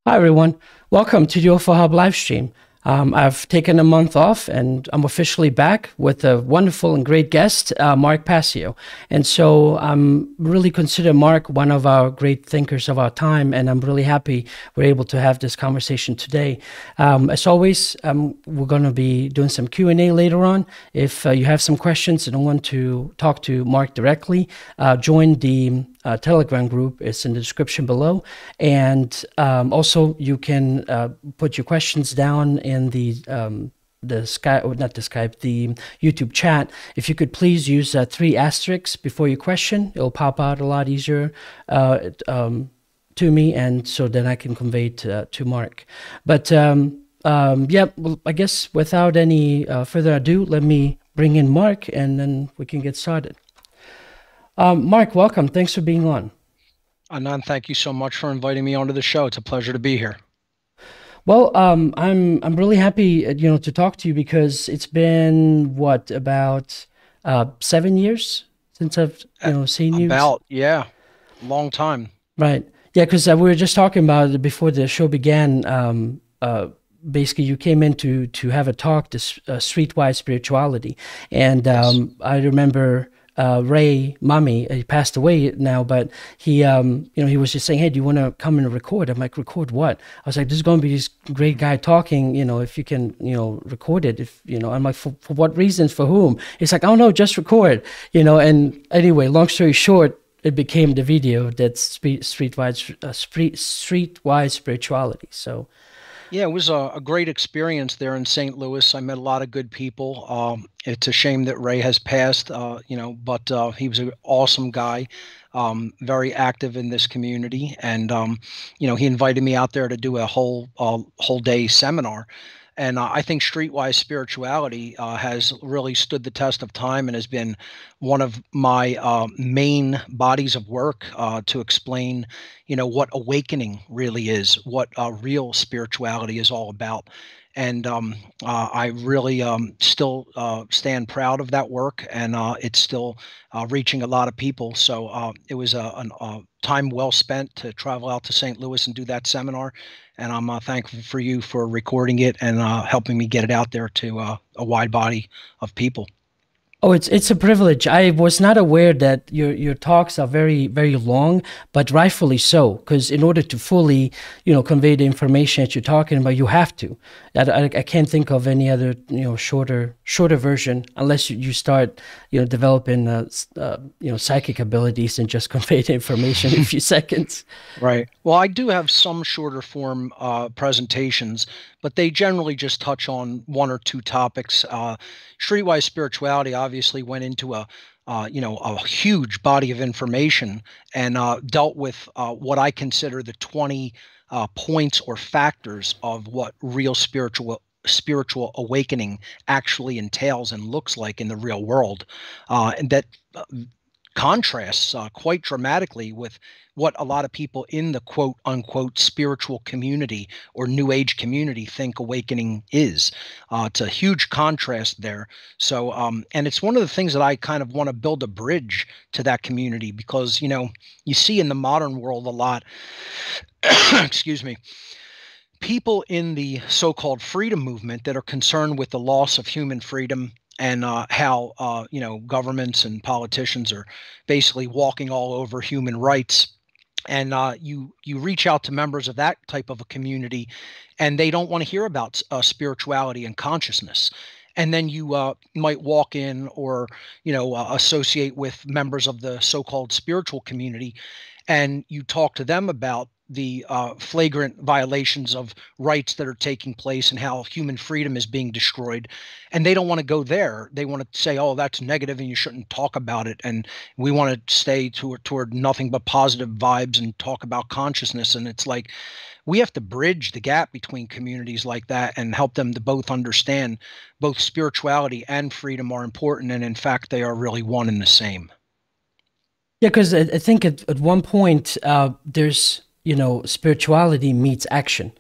Hi, everyone. Welcome to the UFO Hub live stream. I've taken a month off and I'm officially back with a wonderful and great guest, Mark Passio. And so I'm really consider Mark one of our great thinkers of our time, and I'm really happy we're able to have this conversation today. As always, we're going to be doing some Q&A later on. If you have some questions and want to talk to Mark directly, join the Telegram group. It's in the description below, and also you can put your questions down in the Skype, or not the Skype, the YouTube chat. If you could please use 3 asterisks before your question, it'll pop out a lot easier to me, and so then I can convey it to Mark. But yeah, well, I guess without any further ado, let me bring in Mark, and then we can get started. Mark, welcome. Thanks for being on. Anand, thank you so much for inviting me onto the show. It's a pleasure to be here. Well, I'm really happy, to talk to you, because it's been what, about 7 years since I've seen you. Yeah, long time. Right. Yeah, because we were just talking about it before the show began. Basically, you came in to have a talk, this streetwise spirituality, and Yes. I remember. Ray Mummy, he passed away now, but he, he was just saying, "Hey, do you want to come and record?" I'm like, "Record what?" I was like, "This is going to be this great guy talking, if you can, record it." I'm like, for what reasons, for whom? He's like, "Oh no, just record," And anyway, long story short, it became the video that's streetwise spirituality. So. Yeah, it was a great experience there in St. Louis. I met a lot of good people. It's a shame that Ray has passed, but he was an awesome guy, very active in this community. And, he invited me out there to do a whole day seminar. And I think streetwise spirituality has really stood the test of time and has been one of my main bodies of work to explain, what awakening really is, what real spirituality is all about. And I really still stand proud of that work, and it's still reaching a lot of people. So it was a time well spent to travel out to St. Louis and do that seminar. And I'm thankful for you for recording it and helping me get it out there to a wide body of people. Oh, it's a privilege. I was not aware that your talks are very, very long, but rightfully so, because in order to fully, convey the information that you're talking about, you have to. I can't think of any other, shorter version, unless you start, developing, psychic abilities and just convey the information in a few seconds. Right. Well, I do have some shorter form presentations, but they generally just touch on 1 or 2 topics. Streetwise spirituality obviously went into a huge body of information and dealt with what I consider the 20 points or factors of what real spiritual awakening actually entails and looks like in the real world, and that contrasts quite dramatically with what a lot of people in the quote unquote spiritual community or new age community think awakening is. It's a huge contrast there. So, and it's one of the things that I kind of want to build a bridge to that community, because, you see in the modern world a lot, excuse me, people in the so-called freedom movement that are concerned with the loss of human freedom and how governments and politicians are basically walking all over human rights. And you reach out to members of that type of a community, and they don't want to hear about spirituality and consciousness. And then you might walk in or associate with members of the so-called spiritual community, and you talk to them about the flagrant violations of rights that are taking place and how human freedom is being destroyed. And they don't want to go there. They want to say, "Oh, that's negative and you shouldn't talk about it. And we want to stay toward nothing but positive vibes and talk about consciousness." And it's like, we have to bridge the gap between communities like that and help them to both understand both spirituality and freedom are important. And in fact, they are really one and the same. Yeah, because I think at one point there's, spirituality meets action,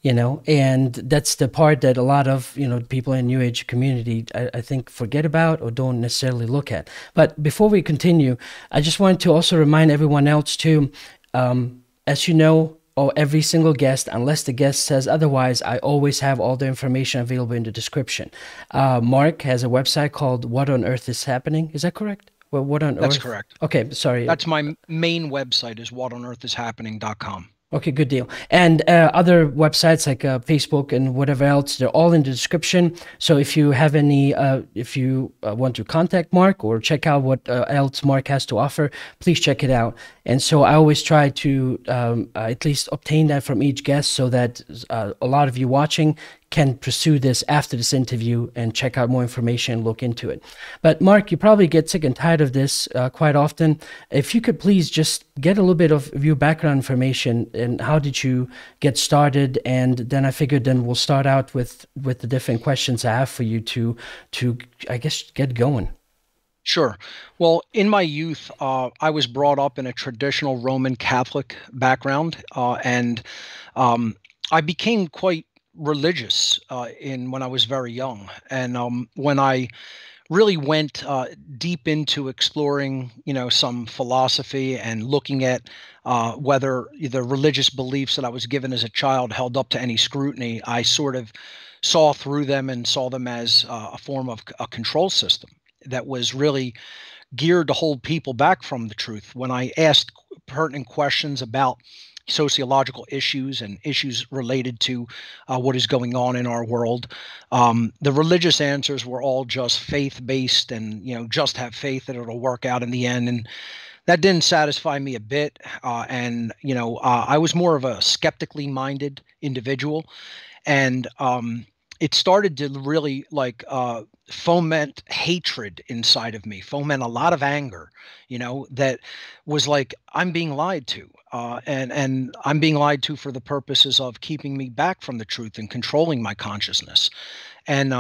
and that's the part that a lot of, people in New Age community, I think, forget about or don't necessarily look at. But before we continue, I just wanted to also remind everyone else too, as you know, every single guest, unless the guest says otherwise. I always have all the information available in the description. Mark has a website called What on Earth is Happening. Is that correct? Well, what on That's earth? correct. Okay, sorry. That's my main website, is whatonearthishappening.com. Okay, good deal. And other websites like Facebook and whatever else, they're all in the description. So if you have any, if you want to contact Mark or check out what else Mark has to offer, please check it out. And so I always try to at least obtain that from each guest, so that a lot of you watching can pursue this after this interview and check out more information and look into it. But Mark, you probably get sick and tired of this quite often. If you could please just get a little bit of your background information and how did you get started, and then I figured then we'll start out with the different questions I have for you to I guess get going. Sure. Well, in my youth, I was brought up in a traditional Roman Catholic background, and I became quite religious when I was very young. And when I really went deep into exploring, some philosophy and looking at whether the religious beliefs that I was given as a child held up to any scrutiny, I sort of saw through them and saw them as a form of a control system that was really geared to hold people back from the truth. When I asked pertinent questions about sociological issues and issues related to what is going on in our world, the religious answers were all just faith-based, and just have faith that it'll work out in the end. And that didn't satisfy me a bit. I was more of a skeptically minded individual, and it started to really foment hatred inside of me, foment a lot of anger, that was like, I'm being lied to. And I'm being lied to for the purposes of keeping me back from the truth and controlling my consciousness. And,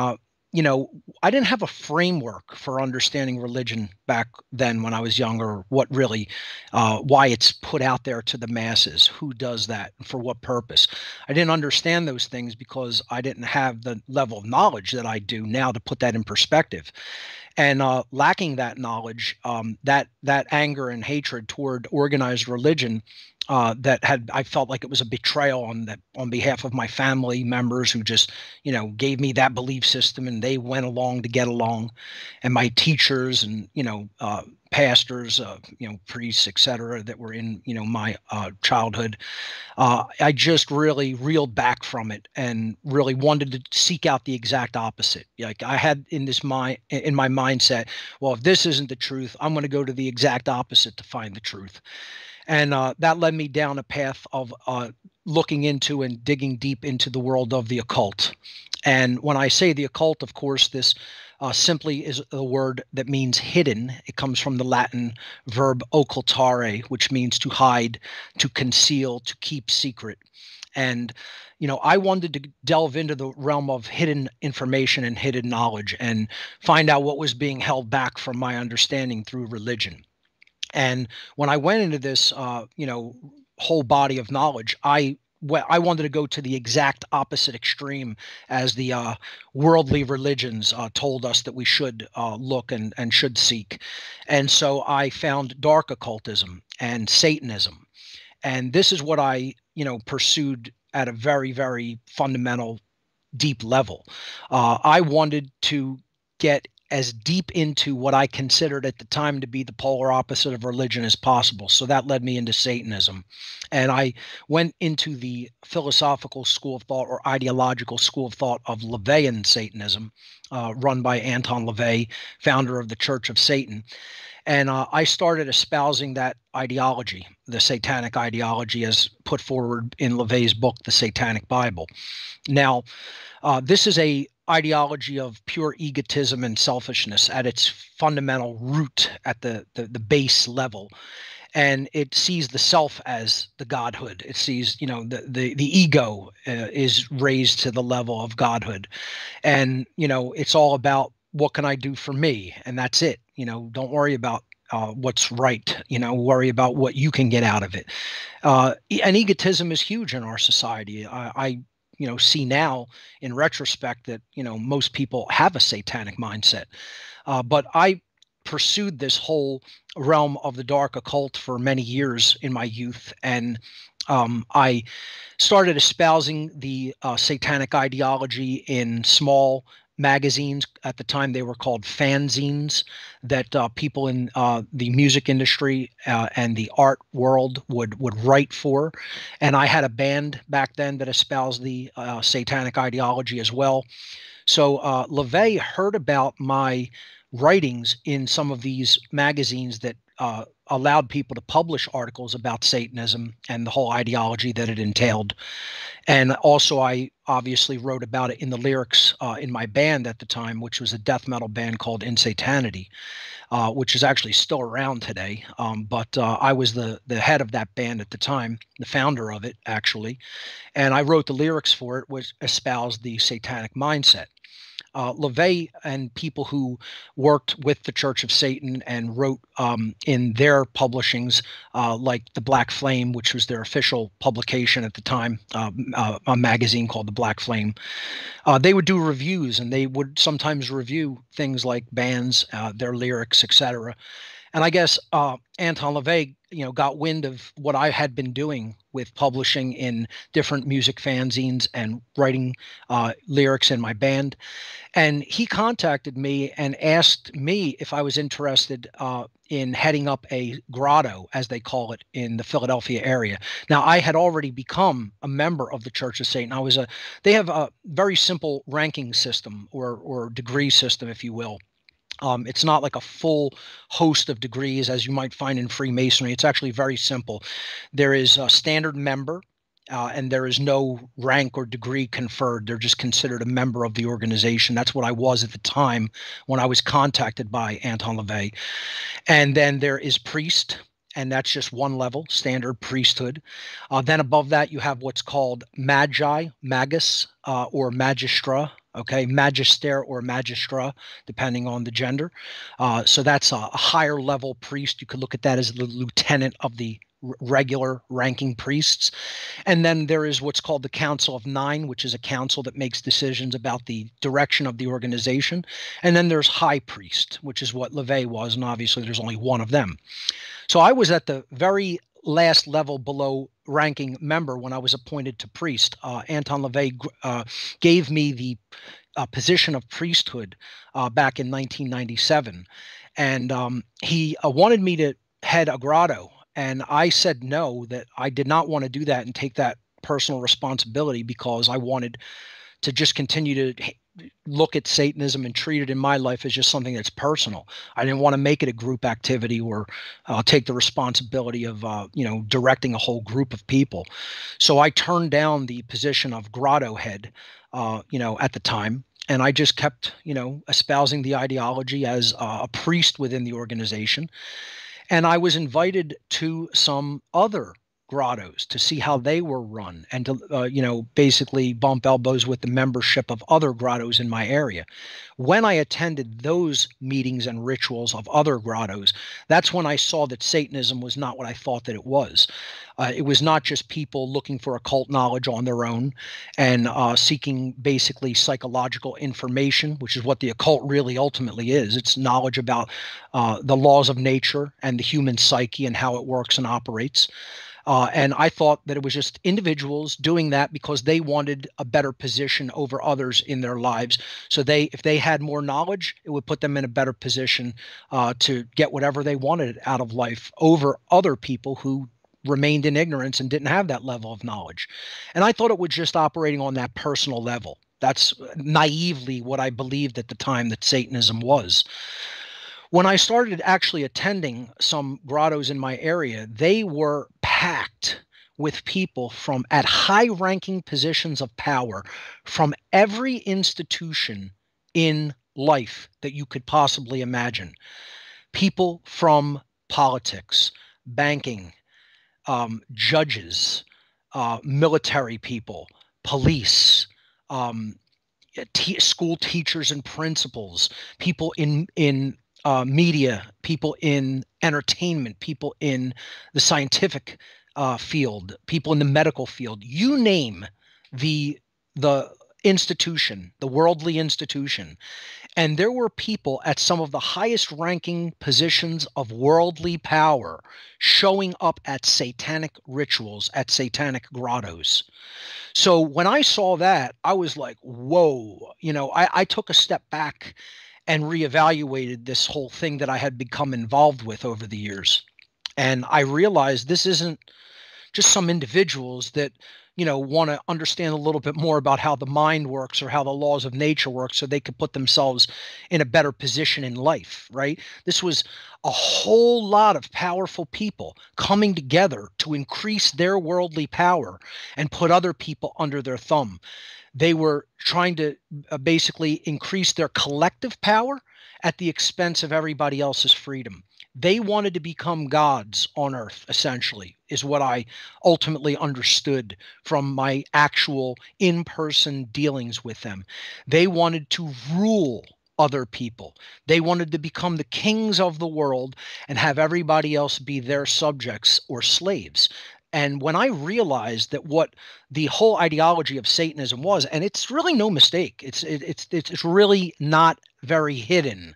I didn't have a framework for understanding religion back then when I was younger, what really, why it's put out there to the masses, who does that, and for what purpose. I didn't understand those things because I didn't have the level of knowledge that I do now to put that in perspective. And lacking that knowledge, that anger and hatred toward organized religion, I felt like it was a betrayal on behalf of my family members who just, gave me that belief system and they went along to get along, and my teachers and, pastors, priests, etc., that were in, my childhood. I just really reeled back from it and really wanted to seek out the exact opposite. Like, I had in my mindset, well, if this isn't the truth, I'm going to go to the exact opposite to find the truth. And that led me down a path of looking into and digging deep into the world of the occult. And when I say the occult, of course, this simply is a word that means hidden. It comes from the Latin verb occultare, which means to hide, to conceal, to keep secret. And, I wanted to delve into the realm of hidden information and hidden knowledge and find out what was being held back from my understanding through religion. And when I went into this, whole body of knowledge, I wanted to go to the exact opposite extreme as the worldly religions told us that we should look and should seek. And so I found dark occultism and Satanism. And this is what I, pursued at a very, very fundamental, deep level. I wanted to get as deep into what I considered at the time to be the polar opposite of religion as possible. So that led me into Satanism. And I went into the philosophical school of thought or ideological school of thought of LaVeyan Satanism, run by Anton LaVey, founder of the Church of Satan. And I started espousing that ideology, the Satanic Ideology, as put forward in LaVey's book, The Satanic Bible. Now, this is a ideology of pure egotism and selfishness at its fundamental root, at the base level. And it sees the self as the godhood. It sees, the ego is raised to the level of godhood. And, it's all about, what can I do for me? And that's it. Don't worry about what's right, worry about what you can get out of it. And egotism is huge in our society. I see now in retrospect that, most people have a satanic mindset. But I pursued this whole realm of the dark occult for many years in my youth. And I started espousing the Satanic Ideology in small magazines. At the time, they were called fanzines that people in the music industry and the art world would write for. And I had a band back then that espoused the Satanic Ideology as well. So LaVey heard about my writings in some of these magazines that allowed people to publish articles about Satanism and the whole ideology that it entailed. And also, I obviously wrote about it in the lyrics in my band at the time, which was a death metal band called Insanity, which is actually still around today. But I was the head of that band at the time, the founder of it, actually. And I wrote the lyrics for it, which espoused the satanic mindset. LaVey and people who worked with the Church of Satan and wrote in their publishings, like the Black Flame, which was their official publication at the time, a magazine called the Black Flame. They would do reviews, and they would sometimes review things like bands, their lyrics, etc. And I guess Anton LaVey, got wind of what I had been doing with publishing in different music fanzines and writing lyrics in my band. And he contacted me and asked me if I was interested in heading up a grotto, as they call it, in the Philadelphia area. Now, I had already become a member of the Church of Satan. They have a very simple ranking system or degree system, if you will. It's not like a full host of degrees as you might find in Freemasonry. It's actually very simple. There is a standard member, and there is no rank or degree conferred. They're just considered a member of the organization. That's what I was at the time when I was contacted by Anton LaVey. And then there is priest, and that's just one level, standard priesthood. Then above that, you have what's called magi, magus, or magistra. Okay, magister or magistra, depending on the gender. So that's a higher level priest. You could look at that as the lieutenant of the regular ranking priests. And then there is what's called the Council of Nine, which is a council that makes decisions about the direction of the organization. And then there's high priest, which is what LaVey was, and obviously there's only one of them. So I was at the very last level below ranking member when I was appointed to priest. Anton LaVey gave me the position of priesthood back in 1997. And he wanted me to head a grotto. And I said no, that I did not want to do that and take that personal responsibility, because I wanted to just continue to look at Satanism and treat it in my life as just something that's personal. I didn't want to make it a group activity or take the responsibility of, directing a whole group of people. So I turned down the position of grotto head, at the time. And I just kept, espousing the ideology as a priest within the organization. And I was invited to some other grottos to see how they were run and to, basically bump elbows with the membership of other grottos in my area. When I attended those meetings and rituals of other grottos, that's when I saw that Satanism was not what I thought that it was. It was not just people looking for occult knowledge on their own and seeking basically psychological information, which is what the occult really ultimately is. It's knowledge about the laws of nature and the human psyche and how it works and operates. And I thought that it was just individuals doing that because they wanted a better position over others in their lives. So if they had more knowledge, it would put them in a better position to get whatever they wanted out of life over other people who remained in ignorance and didn't have that level of knowledge. And I thought it was just operating on that personal level. That's naively what I believed at the time that Satanism was. When I started actually attending some grottos in my area, they were packed with people from at high-ranking positions of power from every institution in life that you could possibly imagine. People from politics, banking, judges, military people, police, school teachers and principals, people in media, people in entertainment, people in the scientific field, people in the medical field. You name the institution, the worldly institution. And there were people at some of the highest ranking positions of worldly power showing up at satanic rituals, at satanic grottos. So when I saw that, I was like, whoa, I took a step back and reevaluated this whole thing that I had become involved with over the years. And I realized this isn't just some individuals that want to understand a little bit more about how the mind works or how the laws of nature work so they could put themselves in a better position in life, right? This was a whole lot of powerful people coming together to increase their worldly power and put other people under their thumb. They were trying to basically increase their collective power at the expense of everybody else's freedom. They wanted to become gods on earth, essentially, is what I ultimately understood from my actual in-person dealings with them. They wanted to rule other people. They wanted to become the kings of the world and have everybody else be their subjects or slaves. And when I realized that what the whole ideology of Satanism was, and it's really no mistake, it's really not very hidden.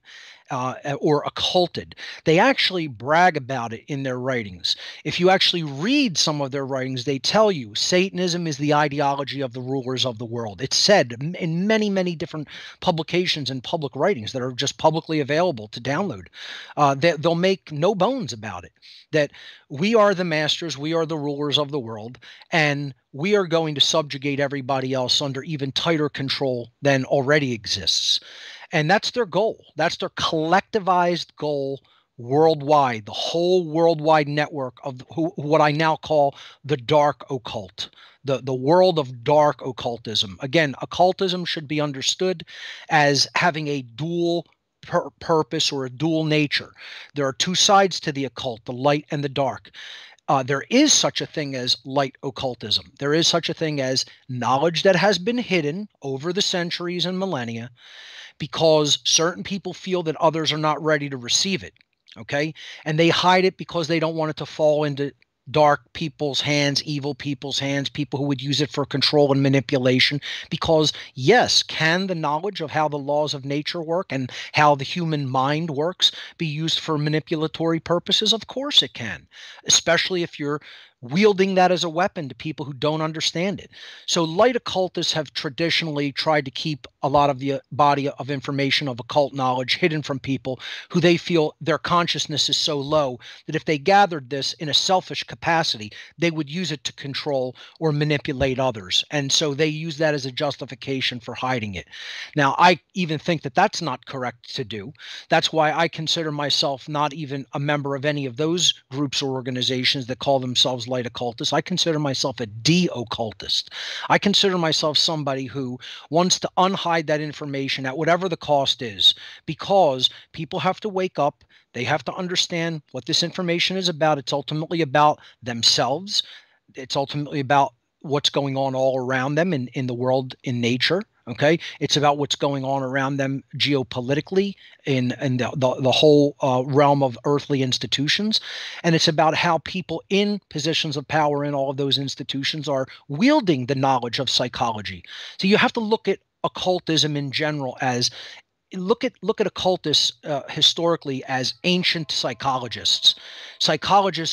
Or occulted. They actually brag about it in their writings. If you actually read some of their writings, they tell you Satanism is the ideology of the rulers of the world. It's said in many, many different publications and public writings that are just publicly available to download. They'll make no bones about it, that we are the masters, we are the rulers of the world, and we are going to subjugate everybody else under even tighter control than already exists. And that's their goal. That's their collectivized goal worldwide, the whole worldwide network of what I now call the dark occult, the world of dark occultism. Again, occultism should be understood as having a dual purpose or a dual nature. There are two sides to the occult, the light and the dark. There is such a thing as light occultism. There is such a thing as knowledge that has been hidden over the centuries and millennia, because certain people feel that others are not ready to receive it, okay? And they hide it because they don't want it to fall into dark people's hands, evil people's hands, people who would use it for control and manipulation. Because yes, can the knowledge of how the laws of nature work and how the human mind works be used for manipulatory purposes? Of course it can, especially if you're wielding that as a weapon to people who don't understand it. So light occultists have traditionally tried to keep a lot of the body of information of occult knowledge hidden from people who they feel their consciousness is so low that if they gathered this in a selfish capacity, they would use it to control or manipulate others. And so they use that as a justification for hiding it. Now, I even think that that's not correct to do. That's why I consider myself not even a member of any of those groups or organizations that call themselves light occultist. I consider myself a de-occultist. I consider myself somebody who wants to unhide that information at whatever the cost is, because people have to wake up. They have to understand what this information is about. It's ultimately about themselves. It's ultimately about what's going on all around them in the world, in nature. Okay, it's about what's going on around them geopolitically in the whole realm of earthly institutions, and it's about how people in positions of power in all of those institutions are wielding the knowledge of psychology. So you have to look at occultism in general as look at occultists historically as ancient psychologists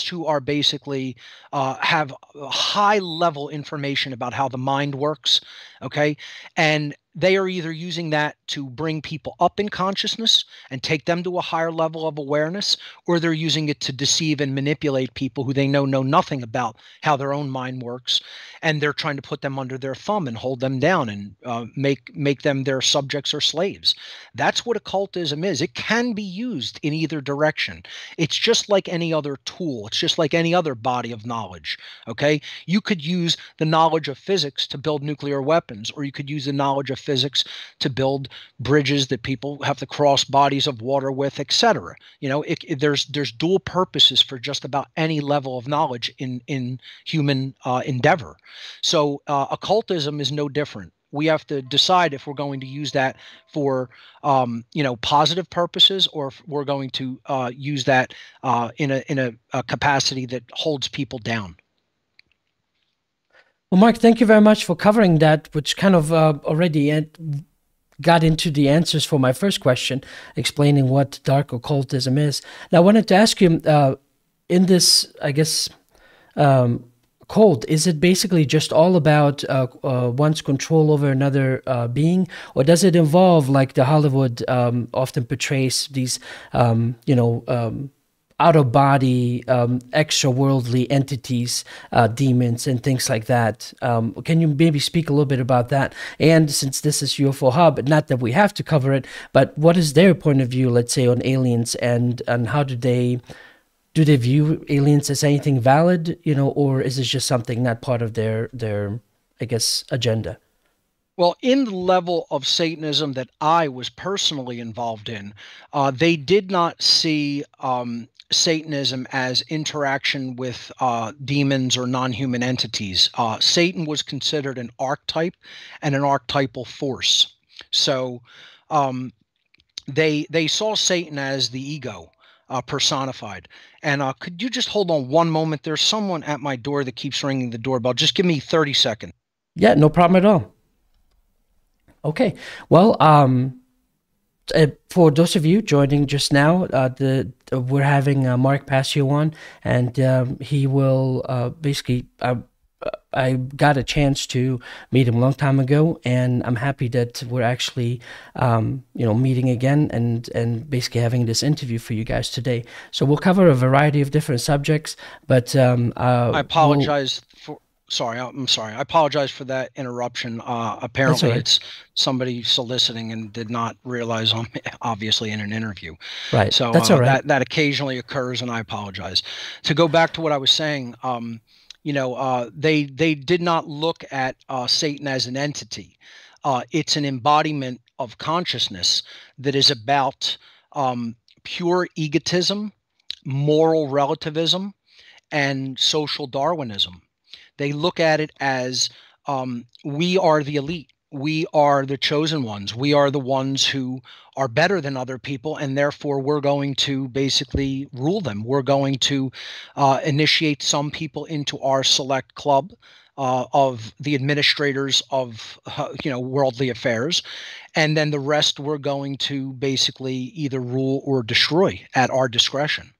who are basically have high level information about how the mind works. Okay, and they are either using that to bring people up in consciousness and take them to a higher level of awareness, or they're using it to deceive and manipulate people who they know nothing about how their own mind works, and they're trying to put them under their thumb and hold them down and make them their subjects or slaves. That's what occultism is. It can be used in either direction. It's just like any other tool. It's just like any other body of knowledge. Okay, you could use the knowledge of physics to build nuclear weapons, or you could use the knowledge of physics to build bridges that people have to cross bodies of water with, etc. There's dual purposes for just about any level of knowledge in human endeavor. So occultism is no different. We have to decide if we're going to use that for positive purposes, or if we're going to use that in a capacity that holds people down. Well, Mark, thank you very much for covering that, which kind of already got into the answers for my first question, explaining what dark occultism is. Now, I wanted to ask you, in this, I guess, cult, is it basically just all about one's control over another being, or does it involve, like the Hollywood often portrays, these, out of body, extra-worldly entities, demons, and things like that? Can you maybe speak a little bit about that? And since this is UFO Hub, not that we have to cover it, but what is their point of view, let's say, on aliens, and how do they view aliens as anything valid, or is it just something not part of their I guess, agenda? Well, in the level of Satanism that I was personally involved in, they did not see Satanism as interaction with demons or non-human entities. Satan was considered an archetype and an archetypal force. So they saw Satan as the ego personified. And could you just hold on one moment? There's someone at my door that keeps ringing the doorbell. Just give me 30 seconds. Yeah, no problem at all. Okay. Well, for those of you joining just now, we're having Mark Passio on, and he will basically. I got a chance to meet him a long time ago, and I'm happy that we're actually, meeting again and basically having this interview for you guys today. So we'll cover a variety of different subjects, but I apologize for. Sorry, I'm sorry. I apologize for that interruption. Apparently, it's somebody soliciting and did not realize I'm obviously in an interview. Right. So that's all right. that occasionally occurs, and I apologize. To go back to what I was saying, they did not look at Satan as an entity. It's an embodiment of consciousness that is about pure egotism, moral relativism, and social Darwinism. They look at it as we are the elite. We are the chosen ones. We are the ones who are better than other people, and therefore we're going to basically rule them. We're going to initiate some people into our select club of the administrators of worldly affairs, and then the rest we're going to basically either rule or destroy at our discretion.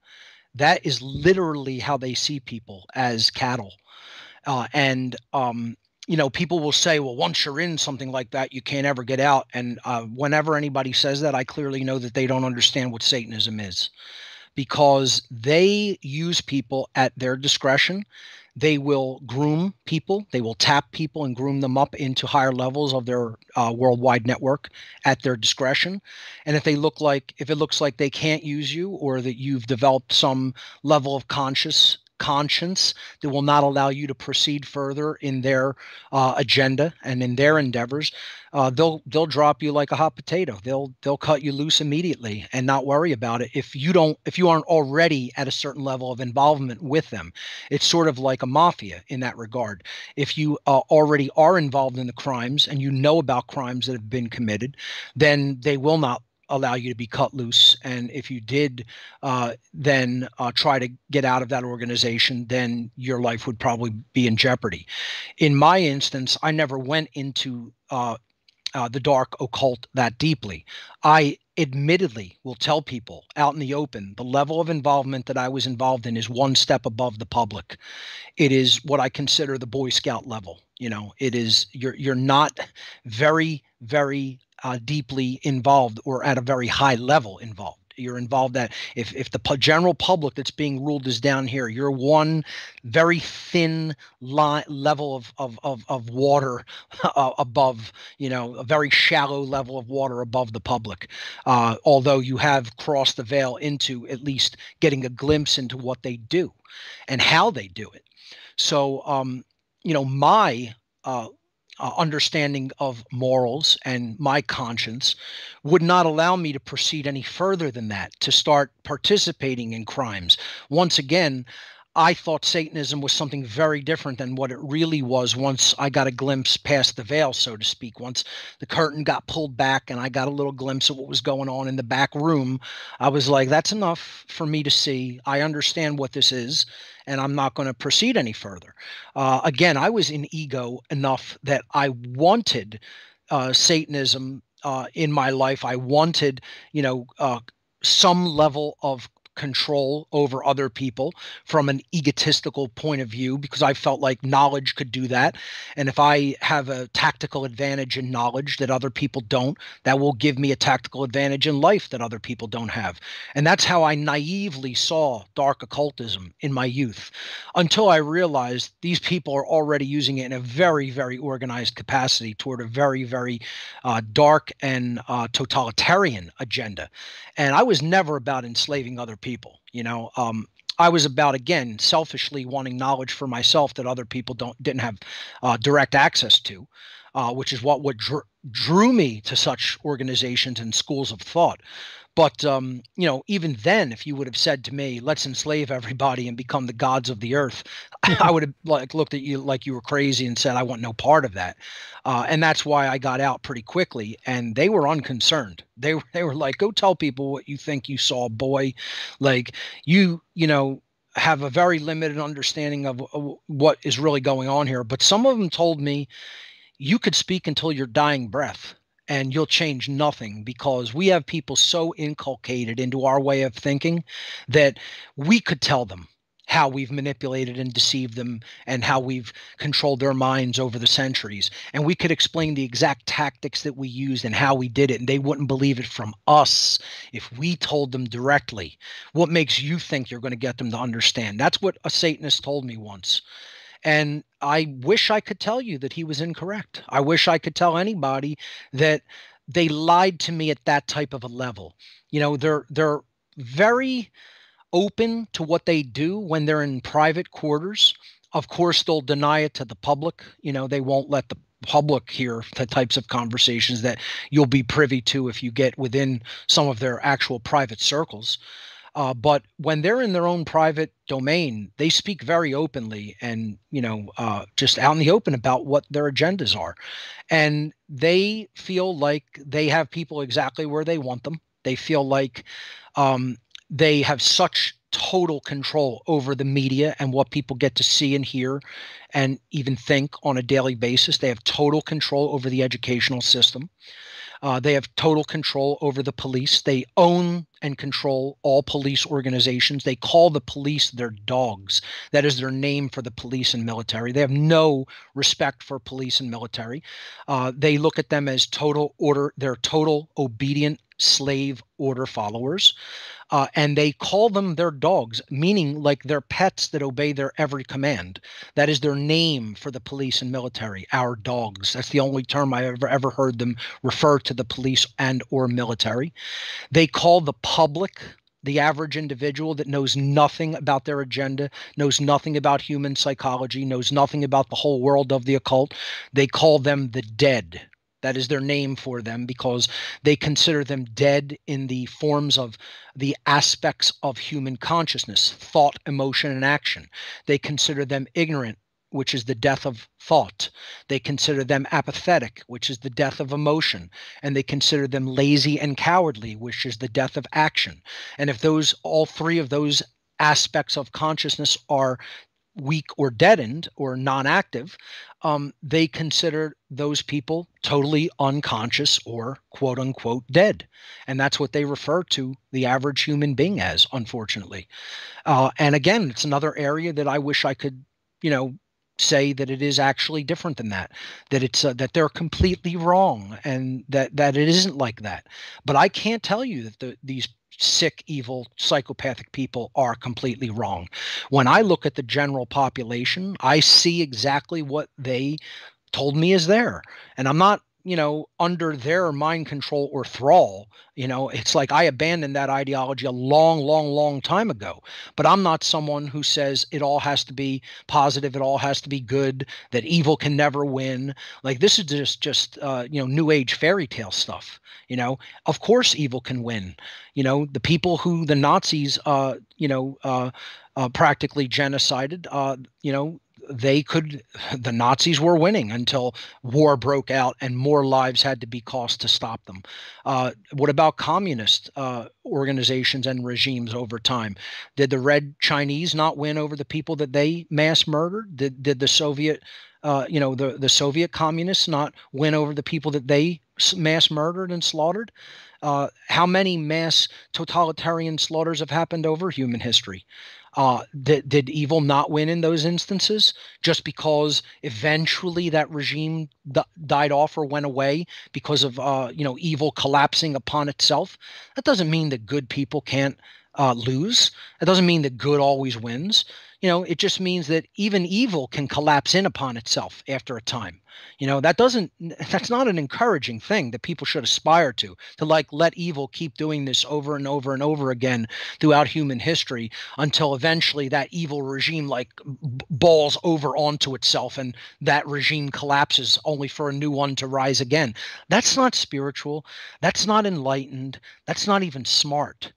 That is literally how they see people, as cattle. People will say, well, once you're in something like that, you can't ever get out. And whenever anybody says that, I clearly know that they don't understand what Satanism is, because they use people at their discretion. They will groom people. They will tap people and groom them up into higher levels of their worldwide network at their discretion. And if it looks like they can't use you, or that you've developed some level of conscience that will not allow you to proceed further in their agenda and in their endeavors, they'll drop you like a hot potato. They'll cut you loose immediately and not worry about it if you aren't already at a certain level of involvement with them. It's sort of like a mafia in that regard. If you already are involved in the crimes and you know about crimes that have been committed, then they will not allow you to be cut loose. And if you did then try to get out of that organization, then your life would probably be in jeopardy. In my instance, I never went into the dark occult that deeply. I admittedly will tell people out in the open, the level of involvement that I was involved in is one step above the public. It is what I consider the Boy Scout level. It is, you're not very, very deeply involved or at a very high level involved. You're involved that if the general public that's being ruled is down here, you're one very thin level of water above, a very shallow level of water above the public. Although you have crossed the veil into at least getting a glimpse into what they do and how they do it. So, my understanding of morals and my conscience would not allow me to proceed any further than that, to start participating in crimes. Once again, I thought Satanism was something very different than what it really was once I got a glimpse past the veil, so to speak. Once the curtain got pulled back and I got a little glimpse of what was going on in the back room, I was like, that's enough for me to see. I understand what this is, and I'm not going to proceed any further. Again, I was in ego enough that I wanted Satanism in my life. I wanted, some level of control over other people from an egotistical point of view, because I felt like knowledge could do that. And if I have a tactical advantage in knowledge that other people don't, that will give me a tactical advantage in life that other people don't have. And that's how I naively saw dark occultism in my youth, until I realized these people are already using it in a very, very organized capacity toward a very, very dark and totalitarian agenda. And I was never about enslaving other people. I was about, again, selfishly wanting knowledge for myself that other people didn't have direct access to, which is what drew me to such organizations and schools of thought. But even then, if you would have said to me, "Let's enslave everybody and become the gods of the earth," I would have looked at you like you were crazy and said, "I want no part of that." And that's why I got out pretty quickly. And they were unconcerned. They were like, "Go tell people what you think you saw, boy. Like you have a very limited understanding of what is really going on here." But some of them told me, "You could speak until your dying breath, and you'll change nothing, because we have people so inculcated into our way of thinking that we could tell them how we've manipulated and deceived them and how we've controlled their minds over the centuries. And we could explain the exact tactics that we used and how we did it, and they wouldn't believe it from us if we told them directly. What makes you think you're going to get them to understand?" That's what a Satanist told me once. And I wish I could tell you that he was incorrect. I wish I could tell anybody that they lied to me at that type of a level. They're very open to what they do when they're in private quarters. Of course, they'll deny it to the public. They won't let the public hear the types of conversations that you'll be privy to if you get within some of their actual private circles. But when they're in their own private domain, they speak very openly and, just out in the open about what their agendas are. And they feel like they have people exactly where they want them. They feel like they have such total control over the media and what people get to see and hear and even think on a daily basis. They have total control over the educational system. They have total control over the police. They own and control all police organizations. They call the police their dogs. That is their name for the police and military. They have no respect for police and military. They look at them as total order. They're total obedient slave order followers. And they call them their dogs, meaning like they're pets that obey their every command. That is their name for the police and military, our dogs. That's the only term I ever heard them refer to the police and or military. They call the public, the average individual that knows nothing about their agenda, knows nothing about human psychology, knows nothing about the whole world of the occult. They call them the dead. That is their name for them, because they consider them dead in the forms of the aspects of human consciousness, thought, emotion, and action. They consider them ignorant, which is the death of thought. They consider them apathetic, which is the death of emotion. And they consider them lazy and cowardly, which is the death of action. And if all three of those aspects of consciousness are weak or deadened or non-active, they consider those people totally unconscious or quote unquote dead. And that's what they refer to the average human being as, unfortunately. And again, it's another area that I wish I could, say that it is actually different than that, that it's that they're completely wrong and that it isn't like that. But I can't tell you that these sick, evil, psychopathic people are completely wrong. When I look at the general population, I see exactly what they told me is there. And I'm not under their mind control or thrall. It's like I abandoned that ideology a long, long, long time ago. But I'm not someone who says it all has to be positive, it all has to be good, that evil can never win. Like, this is just new age fairy tale stuff. Of course evil can win. The people who the Nazis practically genocided, the Nazis were winning until war broke out and more lives had to be cost to stop them. What about communist organizations and regimes over time? Did the Red Chinese not win over the people that they mass murdered? Did the Soviet the Soviet communists not win over the people that they mass murdered and slaughtered? How many mass totalitarian slaughters have happened over human history? Did evil not win in those instances just because eventually that regime died off or went away because of evil collapsing upon itself? That doesn't mean that good people can't lose. It doesn't mean that good always wins. It just means that even evil can collapse in upon itself after a time. That's not an encouraging thing that people should aspire to let evil keep doing this over and over and over again throughout human history until eventually that evil regime balls over onto itself and that regime collapses only for a new one to rise again. That's not spiritual. That's not enlightened. That's not even smart.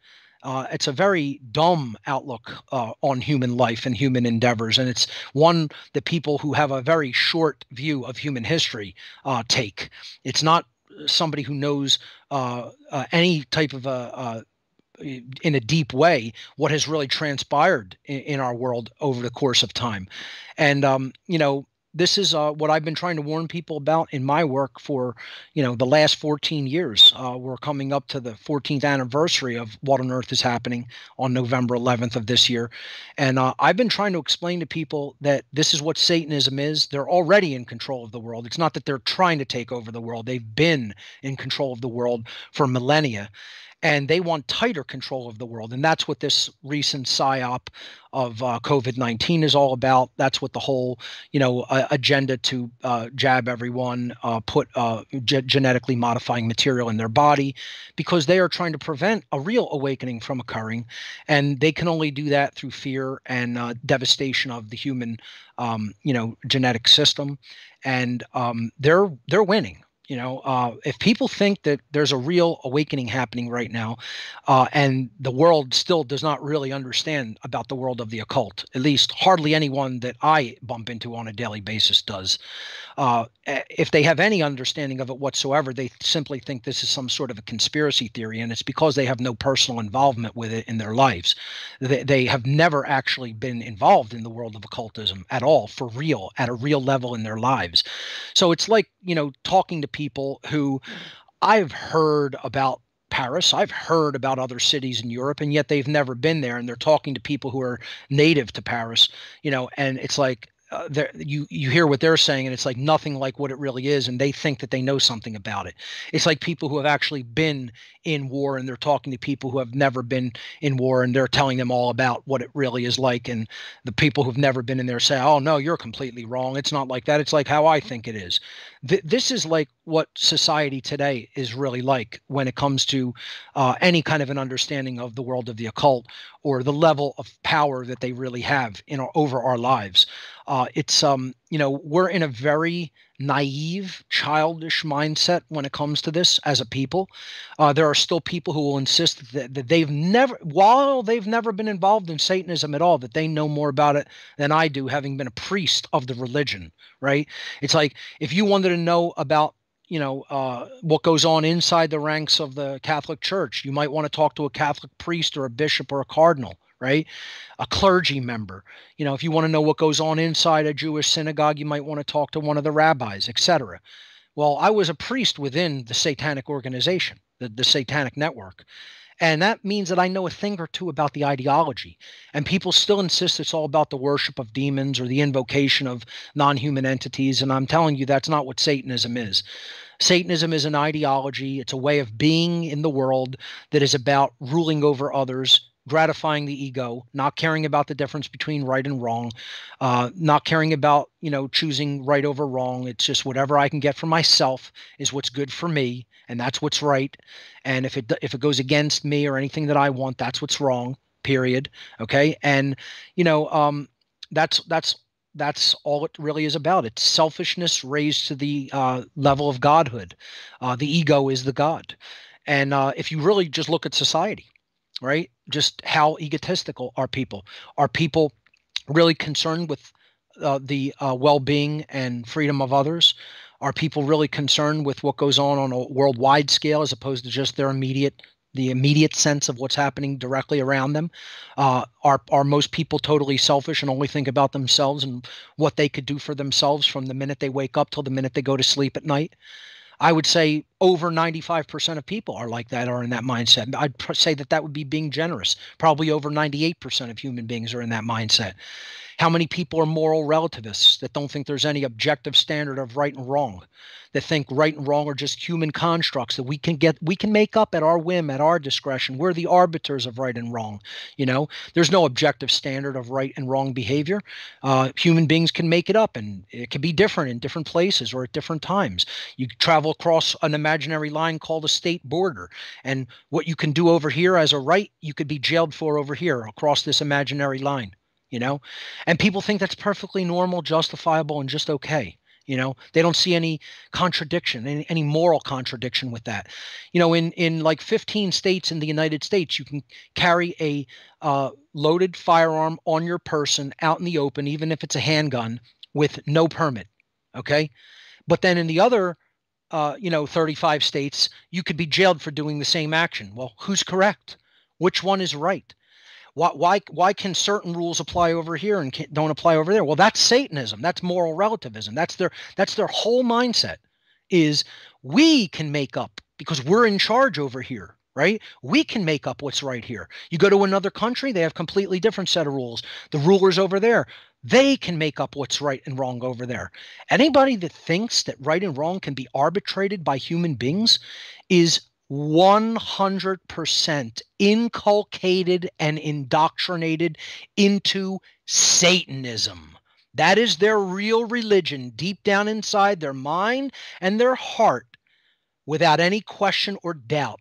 It's a very dumb outlook on human life and human endeavors, and it's one that people who have a very short view of human history take. It's not somebody who knows any type of in a deep way what has really transpired in our world over the course of time. And this is what I've been trying to warn people about in my work for, the last 14 years. We're coming up to the 14th anniversary of What on Earth is Happening on November 11th of this year. And I've been trying to explain to people that this is what Satanism is. They're already in control of the world. It's not that they're trying to take over the world. They've been in control of the world for millennia. And they want tighter control of the world. And that's what this recent psyop of COVID-19 is all about. That's what the whole, agenda to jab everyone, put genetically modifying material in their body, because they are trying to prevent a real awakening from occurring. And they can only do that through fear and devastation of the human, genetic system. And they're winning. If people think that there's a real awakening happening right now, and the world still does not really understand about the world of the occult, at least hardly anyone that I bump into on a daily basis does. If they have any understanding of it whatsoever, they simply think this is some sort of a conspiracy theory, and it's because they have no personal involvement with it in their lives. They have never actually been involved in the world of occultism at all, for real, at a real level in their lives. So it's like, talking to people who I've heard about Paris, I've heard about other cities in Europe, and yet they've never been there. And they're talking to people who are native to Paris, and it's like, you hear what they're saying, and it's like nothing like what it really is, and they think that they know something about it. It's like people who have actually been in war, and they're talking to people who have never been in war, and they're telling them all about what it really is like. And the people who've never been in there say, "Oh no, you're completely wrong. It's not like that. It's like how I think it is." This is like what society today is really like when it comes to any kind of an understanding of the world of the occult or the level of power that they really have over our lives. We're in a very naive, childish mindset when it comes to this as a people. There are still people who will insist that while they've never been involved in Satanism at all, that they know more about it than I do, having been a priest of the religion, right? It's like, if you wanted to know about what goes on inside the ranks of the Catholic Church, you might want to talk to a Catholic priest or a bishop or a cardinal, right? A clergy member. If you want to know what goes on inside a Jewish synagogue, you might want to talk to one of the rabbis, etc. Well, I was a priest within the Satanic organization, the Satanic network. And that means that I know a thing or two about the ideology. And people still insist it's all about the worship of demons or the invocation of non-human entities. And I'm telling you, that's not what Satanism is. Satanism is an ideology. It's a way of being in the world that is about ruling over others, gratifying the ego, not caring about the difference between right and wrong, not caring about, choosing right over wrong. It's just whatever I can get for myself is what's good for me, and that's what's right. And if it goes against me or anything that I want, that's what's wrong. Period. Okay. And that's all it really is about. It's selfishness raised to the level of godhood. The ego is the god. And if you really just look at society, right, just how egotistical are people? Are people really concerned with the well-being and freedom of others? Are people really concerned with what goes on a worldwide scale as opposed to just the immediate sense of what's happening directly around them? Are most people totally selfish and only think about themselves and what they could do for themselves from the minute they wake up till the minute they go to sleep at night? I would say over 95% of people are like that, are in that mindset. I'd say that would be being generous. Probably over 98% of human beings are in that mindset. How many people are moral relativists that don't think there's any objective standard of right and wrong, that think right and wrong are just human constructs that we can make up at our whim, at our discretion? We're the arbiters of right and wrong. There's no objective standard of right and wrong behavior. Human beings can make it up, and it can be different in different places or at different times. You travel across an imaginary line called a state border, and what you can do over here as a right, you could be jailed for over here across this imaginary line. And people think that's perfectly normal, justifiable, and just okay. They don't see any contradiction, any moral contradiction with that. In like 15 states in the United States, you can carry a loaded firearm on your person out in the open, even if it's a handgun, with no permit. Okay. But then in the other 35 states, you could be jailed for doing the same action. Well, who's correct? Which one is right? Why can certain rules apply over here and don't apply over there? Well, that's Satanism. That's moral relativism. That's their whole mindset, is we can make up because we're in charge over here, right? We can make up what's right here. You go to another country, they have completely different set of rules. The rulers over there, they can make up what's right and wrong over there. Anybody that thinks that right and wrong can be arbitrated by human beings is 100% inculcated and indoctrinated into Satanism. That is their real religion deep down inside their mind and their heart, without any question or doubt.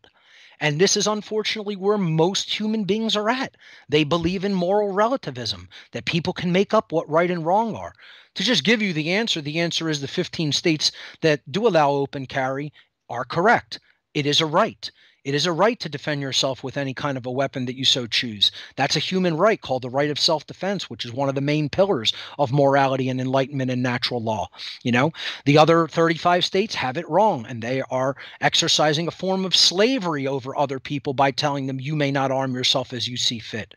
And this is unfortunately where most human beings are at. They believe in moral relativism, that people can make up what right and wrong are. To just give you the answer is the 15 states that do allow open carry are correct. It is a right. It is a right to defend yourself with any kind of a weapon that you so choose. That's a human right called the right of self-defense, which is one of the main pillars of morality and enlightenment and natural law. The other 35 states have it wrong, and they are exercising a form of slavery over other people by telling them you may not arm yourself as you see fit.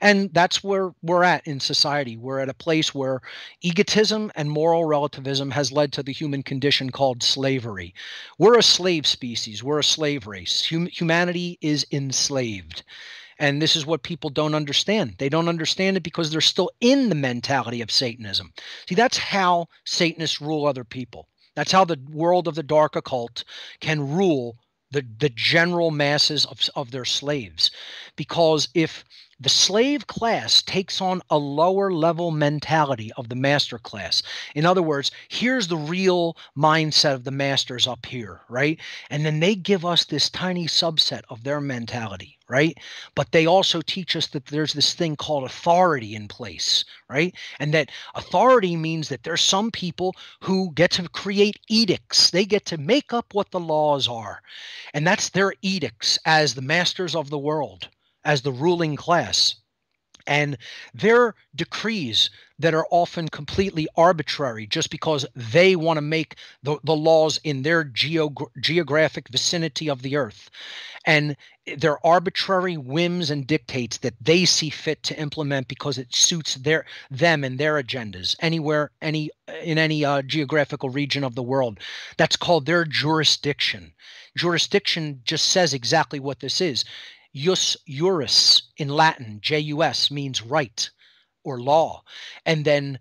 And that's where we're at in society. We're at a place where egotism and moral relativism has led to the human condition called slavery. We're a slave species. We're a slave race. Humanity is enslaved. And this is what people don't understand. They don't understand it because they're still in the mentality of Satanism. See, that's how Satanists rule other people. That's how the world of the dark occult can rule the general masses of their slaves. Because if the slave class takes on a lower level mentality of the master class. In other words, here's the real mindset of the masters up here, right? And then they give us this tiny subset of their mentality, right? But they also teach us that there's this thing called authority in place, right? And that authority means that there's some people who get to create edicts. They get to make up what the laws are. And that's their edicts as the masters of the world, as the ruling class. And their decrees that are often completely arbitrary just because they want to make the laws in their geographic vicinity of the earth. And their arbitrary whims and dictates that they see fit to implement because it suits them and their agendas in any geographical region of the world. That's called their jurisdiction. Jurisdiction just says exactly what this is. Jus juris in Latin, J-U-S, means right or law. And then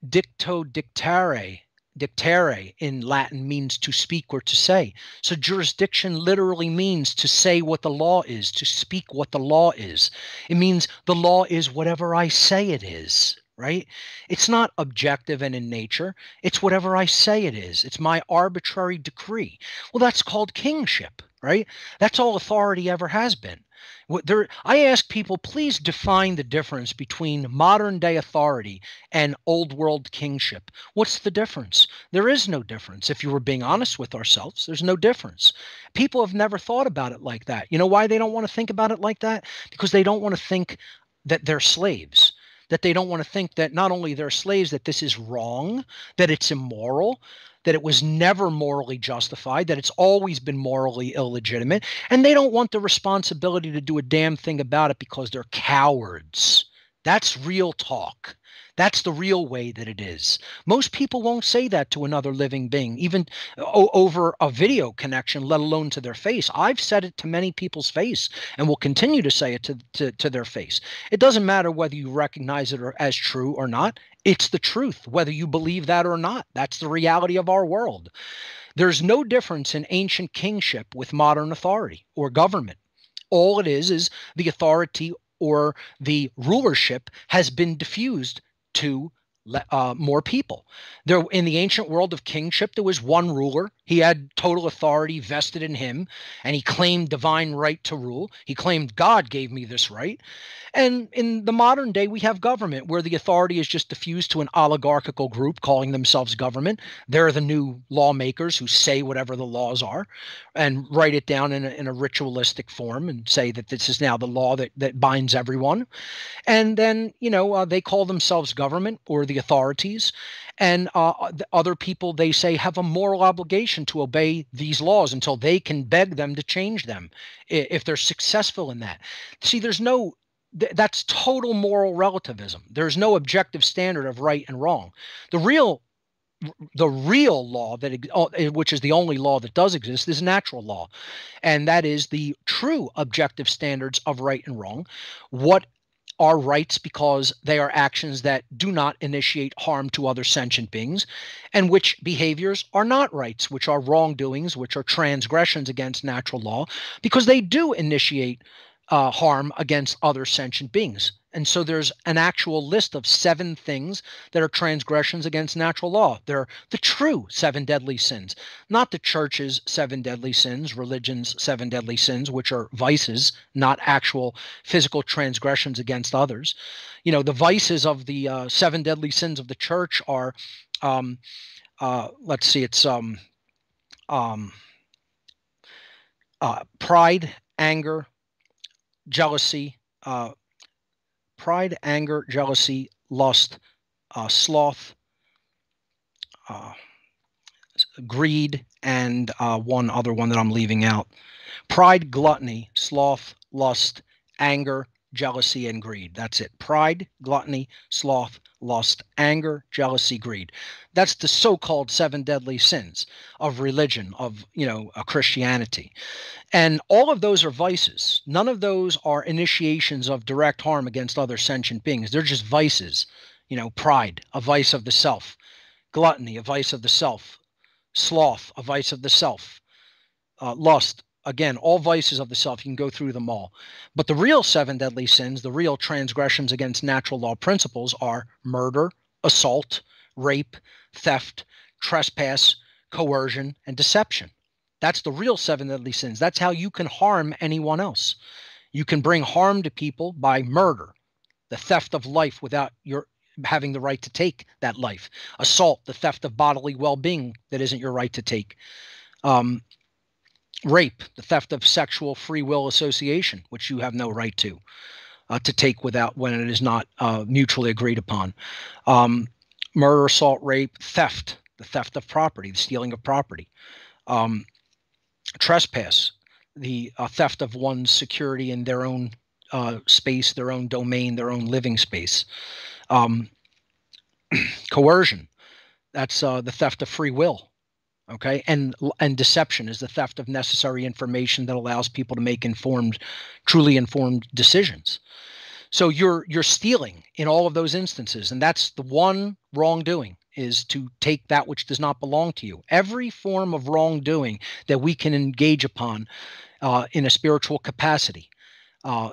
dicto dictare Dictere in Latin means to speak or to say. So jurisdiction literally means to say what the law is, to speak what the law is. It means the law is whatever I say it is, right? It's not objective and in nature. It's whatever I say it is. It's my arbitrary decree. Well, that's called kingship, right? That's all authority ever has been. I ask people, please define the difference between modern day authority and old world kingship. What's the difference? There is no difference. If you were being honest with ourselves, there's no difference. People have never thought about it like that. You know why they don't want to think about it like that? Because they don't want to think that they're slaves. That they don't want to think that not only they're slaves, that this is wrong, that it's immoral, that it was never morally justified, that it's always been morally illegitimate, and they don't want the responsibility to do a damn thing about it because they're cowards. That's real talk. That's the real way that it is. Most people won't say that to another living being, even over a video connection, let alone to their face. I've said it to many people's face and will continue to say it to their face. It doesn't matter whether you recognize it as true or not. It's the truth, whether you believe that or not. That's the reality of our world. There's no difference in ancient kingship with modern authority or government. All it is the authority or the rulership has been diffused to more people. There, in the ancient world of kingship, there was one ruler. He had total authority vested in him, and he claimed divine right to rule. He claimed God gave me this right. And in the modern day, we have government where the authority is just diffused to an oligarchical group calling themselves government. They're the new lawmakers who say whatever the laws are and write it down in a ritualistic form and say that this is now the law that binds everyone. And then, they call themselves government or the authorities. And other people, they say, have a moral obligation to obey these laws until they can beg them to change them if they're successful in that. See, that's total moral relativism. There's no objective standard of right and wrong. The real law which is the only law that does exist, is natural law. And that is the true objective standards of right and wrong. What are rights because they are actions that do not initiate harm to other sentient beings, and which behaviors are not rights, which are wrongdoings, which are transgressions against natural law, because they do initiate harm against other sentient beings. And so there's an actual list of 7 things that are transgressions against natural law. They're the true 7 deadly sins, not the church's 7 deadly sins, religion's 7 deadly sins, which are vices, not actual physical transgressions against others. The vices of the 7 deadly sins of the church are, let's see, it's pride, anger, jealousy, lust, sloth, greed, and one other one that I'm leaving out. Pride, gluttony, sloth, lust, anger, jealousy, and greed. That's it. Pride, gluttony, sloth, lust, anger, jealousy, greed. That's the so-called 7 deadly sins of religion, of Christianity. And all of those are vices. None of those are initiations of direct harm against other sentient beings. They're just vices. Pride, a vice of the self. Gluttony, a vice of the self. Sloth, a vice of the self. Lust, again, all vices of the self. You can go through them all. But the real 7 deadly sins, the real transgressions against natural law principles, are murder, assault, rape, theft, trespass, coercion, and deception. That's the real 7 deadly sins. That's how you can harm anyone else. You can bring harm to people by murder, the theft of life without your having the right to take that life. Assault, the theft of bodily well-being that isn't your right to take. Rape, the theft of sexual free will association, which you have no right to take without when it is not mutually agreed upon. Murder, assault, rape, theft, the theft of property, the stealing of property. Trespass, the theft of one's security in their own space, their own domain, their own living space. Coercion, that's the theft of free will. Okay, and deception is the theft of necessary information that allows people to make truly informed decisions. So you're stealing in all of those instances, and that's the one wrongdoing. is to take that which does not belong to you. Every form of wrongdoing that we can engage upon in a spiritual capacity,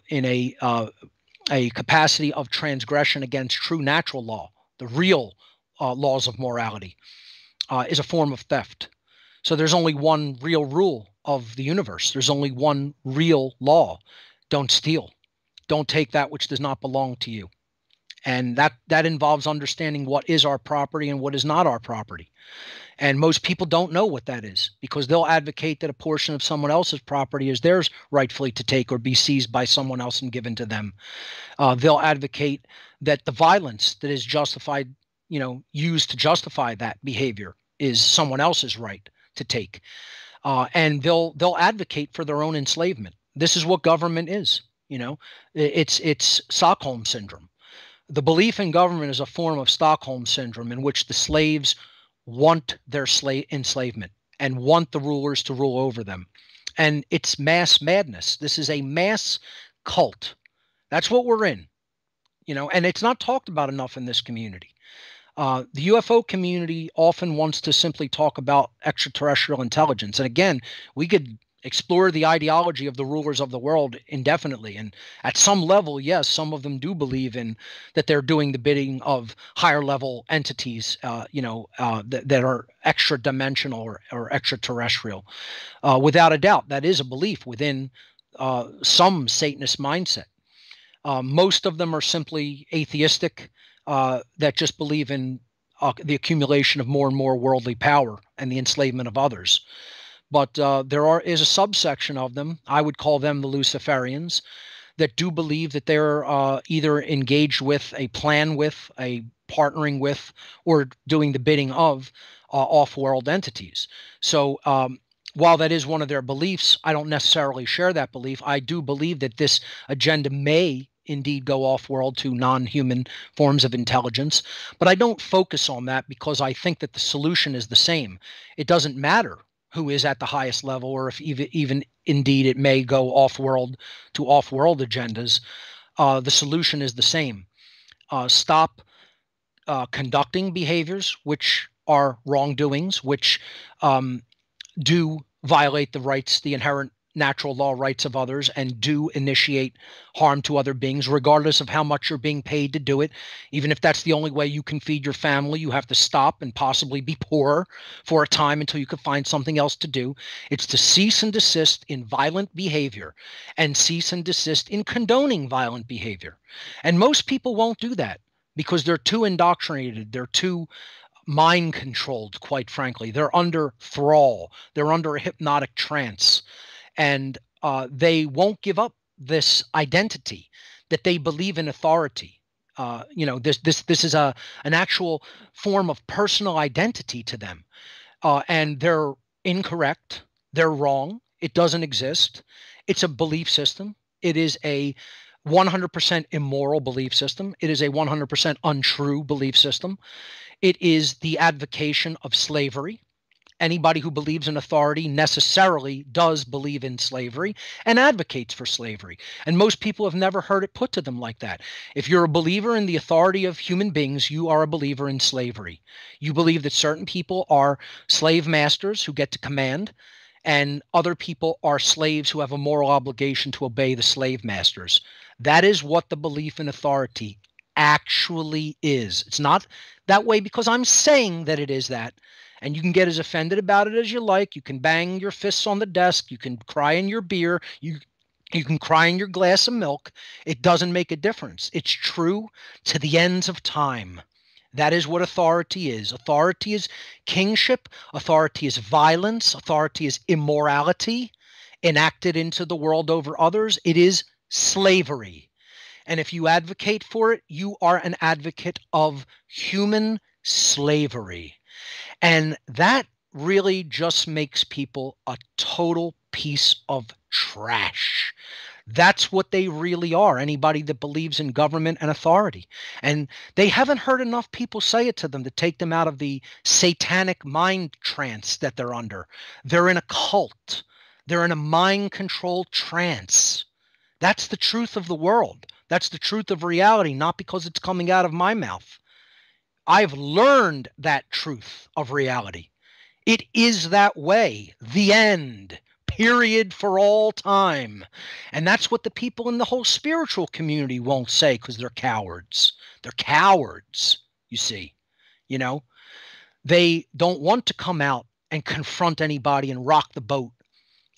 in a capacity of transgression against true natural law, the real laws of morality, is a form of theft. So there's only one real rule of the universe. There's only one real law. Don't steal. Don't take that which does not belong to you. And that involves understanding what is our property and what is not our property. And most people don't know what that is, because they'll advocate that a portion of someone else's property is theirs rightfully to take or be seized by someone else and given to them. They'll advocate that the violence that is justified, used to justify that behavior is someone else's right to take. And they'll advocate for their own enslavement. This is what government is. It's Stockholm syndrome. The belief in government is a form of Stockholm syndrome in which the slaves want their enslavement and want the rulers to rule over them. And it's mass madness. This is a mass cult. That's what we're in, and it's not talked about enough in this community. The UFO community often wants to simply talk about extraterrestrial intelligence. And again, we could explore the ideology of the rulers of the world indefinitely. And at some level, yes, some of them do believe in that they're doing the bidding of higher level entities, that are extra dimensional or extraterrestrial. Without a doubt, that is a belief within some Satanist mindset. Most of them are simply atheistic, that just believe in the accumulation of more and more worldly power and the enslavement of others. But there is a subsection of them, I would call them the Luciferians, that do believe that they're either engaged with, a plan with, a partnering with, or doing the bidding of off-world entities. So while that is one of their beliefs, I don't necessarily share that belief. I do believe that this agenda may indeed go off-world to non-human forms of intelligence, but I don't focus on that because I think that the solution is the same. It doesn't matter who is at the highest level, or if even indeed it may go off-world to off-world agendas. The solution is the same. Stop conducting behaviors which are wrongdoings, which do violate the rights, the inherent natural law rights of others, and do initiate harm to other beings, regardless of how much you're being paid to do it. Even if that's the only way you can feed your family, you have to stop and possibly be poor for a time until you can find something else to do. It's to cease and desist in violent behavior and cease and desist in condoning violent behavior. And most people won't do that because they're too indoctrinated. They're too mind controlled, quite frankly. They're under thrall. They're under a hypnotic trance. And they won't give up this identity that they believe in authority. This is an actual form of personal identity to them. And they're incorrect. They're wrong. It doesn't exist. It's a belief system. It is a 100% immoral belief system. It is a 100% untrue belief system. It is the advocation of slavery. Anybody who believes in authority necessarily does believe in slavery and advocates for slavery. And most people have never heard it put to them like that. If you're a believer in the authority of human beings, you are a believer in slavery. You believe that certain people are slave masters who get to command, and other people are slaves who have a moral obligation to obey the slave masters. That is what the belief in authority actually is. It's not that way because I'm saying that it is that. And you can get as offended about it as you like. You can bang your fists on the desk. You can cry in your beer. You can cry in your glass of milk. It doesn't make a difference. It's true to the ends of time. That is what authority is. Authority is kingship. Authority is violence. Authority is immorality enacted into the world over others. It is slavery. And if you advocate for it, you are an advocate of human slavery. And that really just makes people a total piece of trash. That's what they really are, anybody that believes in government and authority. And they haven't heard enough people say it to them to take them out of the satanic mind trance that they're under. They're in a cult. They're in a mind-controlled trance. That's the truth of the world. That's the truth of reality, not because it's coming out of my mouth. I've learned that truth of reality. It is that way. The end. Period, for all time. And that's what the people in the whole spiritual community won't say, because they're cowards. They're cowards, you see. You know, they don't want to come out and confront anybody and rock the boat.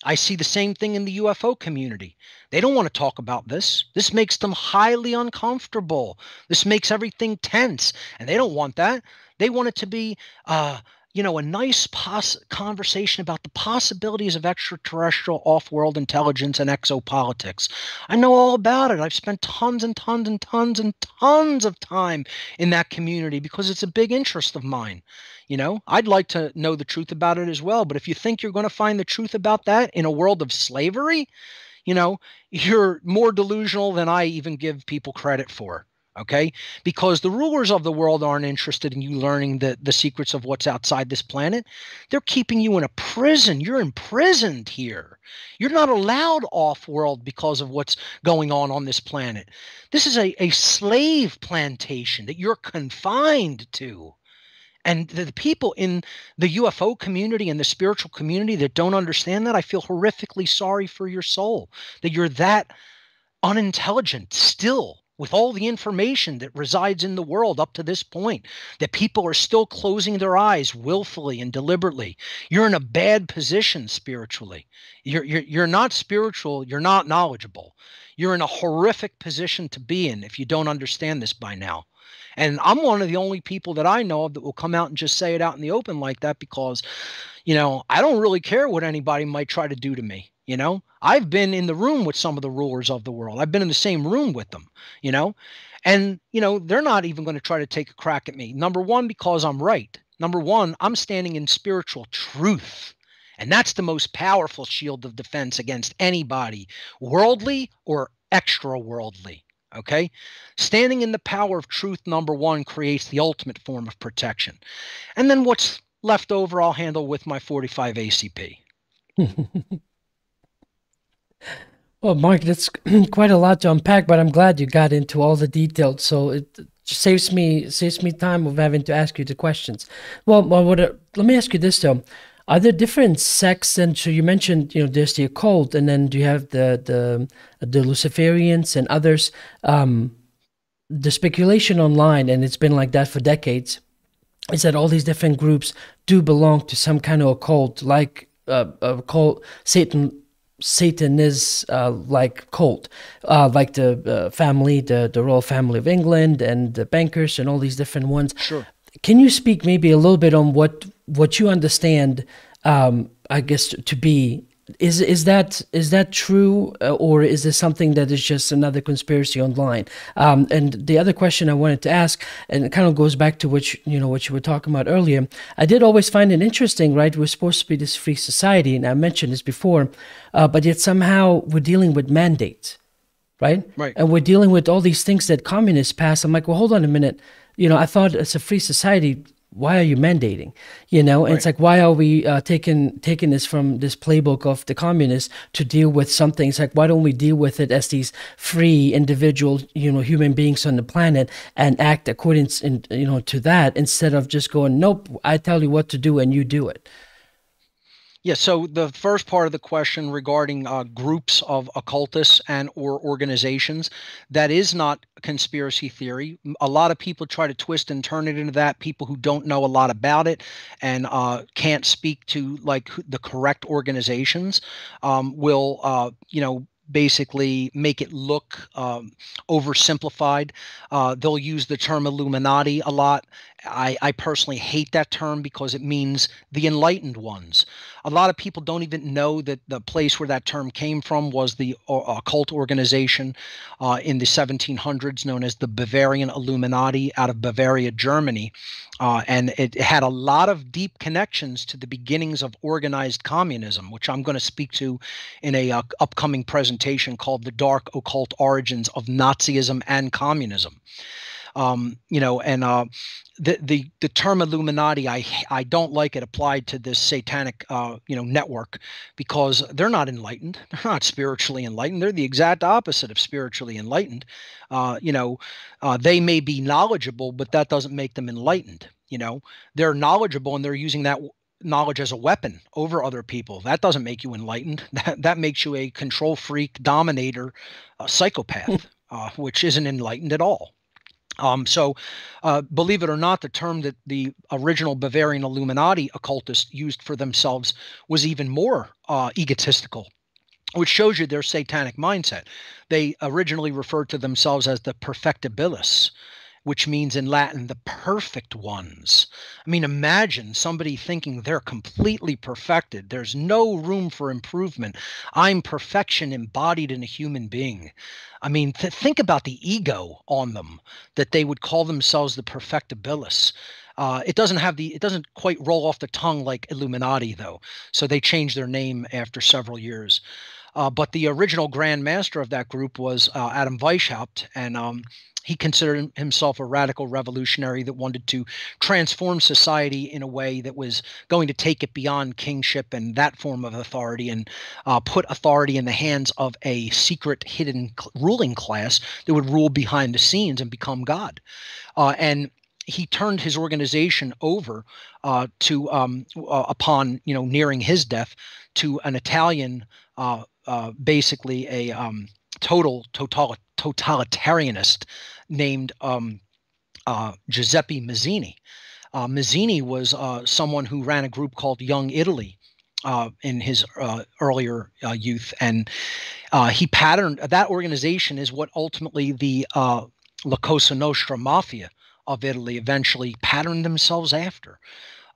I see the same thing in the UFO community. They don't want to talk about this. This makes them highly uncomfortable. This makes everything tense, and they don't want that. They want it to be, a nice conversation about the possibilities of extraterrestrial off-world intelligence and exopolitics. I know all about it. I've spent tons and tons and tons and tons of time in that community because it's a big interest of mine. I'd like to know the truth about it as well. But if you think you're going to find the truth about that in a world of slavery, you're more delusional than I even give people credit for. Okay, because the rulers of the world aren't interested in you learning the secrets of what's outside this planet. They're keeping you in a prison. You're imprisoned here. You're not allowed off-world because of what's going on this planet. This is a slave plantation that you're confined to. And the people in the UFO community and the spiritual community that don't understand that, I feel horrifically sorry for your soul, that you're that unintelligent still, with all the information that resides in the world up to this point, that people are still closing their eyes willfully and deliberately. You're in a bad position spiritually. You're not spiritual. You're not knowledgeable. You're in a horrific position to be in if you don't understand this by now. And I'm one of the only people that I know of that will come out and just say it out in the open like that because, I don't really care what anybody might try to do to me. I've been in the room with some of the rulers of the world. I've been in the same room with them, and, they're not even going to try to take a crack at me. Number one, because I'm right. Number one, I'm standing in spiritual truth. And that's the most powerful shield of defense against anybody, worldly or extra worldly. Okay. Standing in the power of truth, number one, creates the ultimate form of protection. And then what's left over, I'll handle with my 45 ACP. Well, Mark, that's quite a lot to unpack, but I'm glad you got into all the details. So it saves me time of having to ask you the questions. Well, let me ask you this though: are there different sects? And so you mentioned, there's the occult, and then do you have the Luciferians and others? The speculation online, and it's been like that for decades, is that all these different groups do belong to some kind of occult, like occult Satan is like cult, like the family, the royal family of England, and the bankers, and all these different ones. Sure. Can you speak maybe a little bit on what you understand? I guess to be is that true, or is this something that is just another conspiracy online? And the other question I wanted to ask, and it kind of goes back to what you were talking about earlier. I did always find it interesting, right? We're supposed to be this free society, and I mentioned this before, but yet somehow we're dealing with mandates, right? Right. And we're dealing with all these things that communists pass. I'm like, well, hold on a minute. I thought it's a free society. Why are you mandating? And Right. It's like, why are we taking this from this playbook of the communists to deal with something? It's like, why don't we deal with it as these free individual, human beings on the planet and act according to that, instead of just going, nope, I tell you what to do and you do it. Yeah, so the first part of the question regarding groups of occultists and or organizations, that is not conspiracy theory. A lot of people try to twist and turn it into that. People who don't know a lot about it and can't speak to the correct organizations will basically make it look oversimplified. They'll use the term Illuminati a lot. I personally hate that term because it means the enlightened ones. A lot of people don't even know that the place where that term came from was the occult organization in the 1700s known as the Bavarian Illuminati out of Bavaria, Germany. And it had a lot of deep connections to the beginnings of organized communism, which I'm going to speak to in a upcoming presentation called The Dark Occult Origins of Nazism and Communism. You know, and the term Illuminati, I don't like it applied to this satanic you know, network, because they're not enlightened. They're not spiritually enlightened. They're the exact opposite of spiritually enlightened. You know, they may be knowledgeable, but that doesn't make them enlightened. You know, they're knowledgeable and they're using that knowledge as a weapon over other people. That doesn't make you enlightened. That makes you a control freak, dominator, psychopath, which isn't enlightened at all. So, believe it or not, the term that the original Bavarian Illuminati occultists used for themselves was even more egotistical, which shows you their satanic mindset. They originally referred to themselves as the perfectibilis, which means in Latin, the perfect ones. I mean, imagine somebody thinking they're completely perfected. There's no room for improvement. I'm perfection embodied in a human being. I mean, think about the ego on them, that they would call themselves the perfectibilis. It doesn't quite roll off the tongue like Illuminati, though. So they changed their name after several years. But the original Grand Master of that group was Adam Weishaupt, and he considered himself a radical revolutionary that wanted to transform society in a way that was going to take it beyond kingship and that form of authority, and put authority in the hands of a secret, hidden ruling class that would rule behind the scenes and become God. And he turned his organization over to upon, you know, nearing his death, to an Italian, basically a totalitarianist named Giuseppe Mazzini. Mazzini was someone who ran a group called Young Italy in his earlier youth, and he patterned that organization is what ultimately the La Cosa Nostra mafia of Italy eventually patterned themselves after.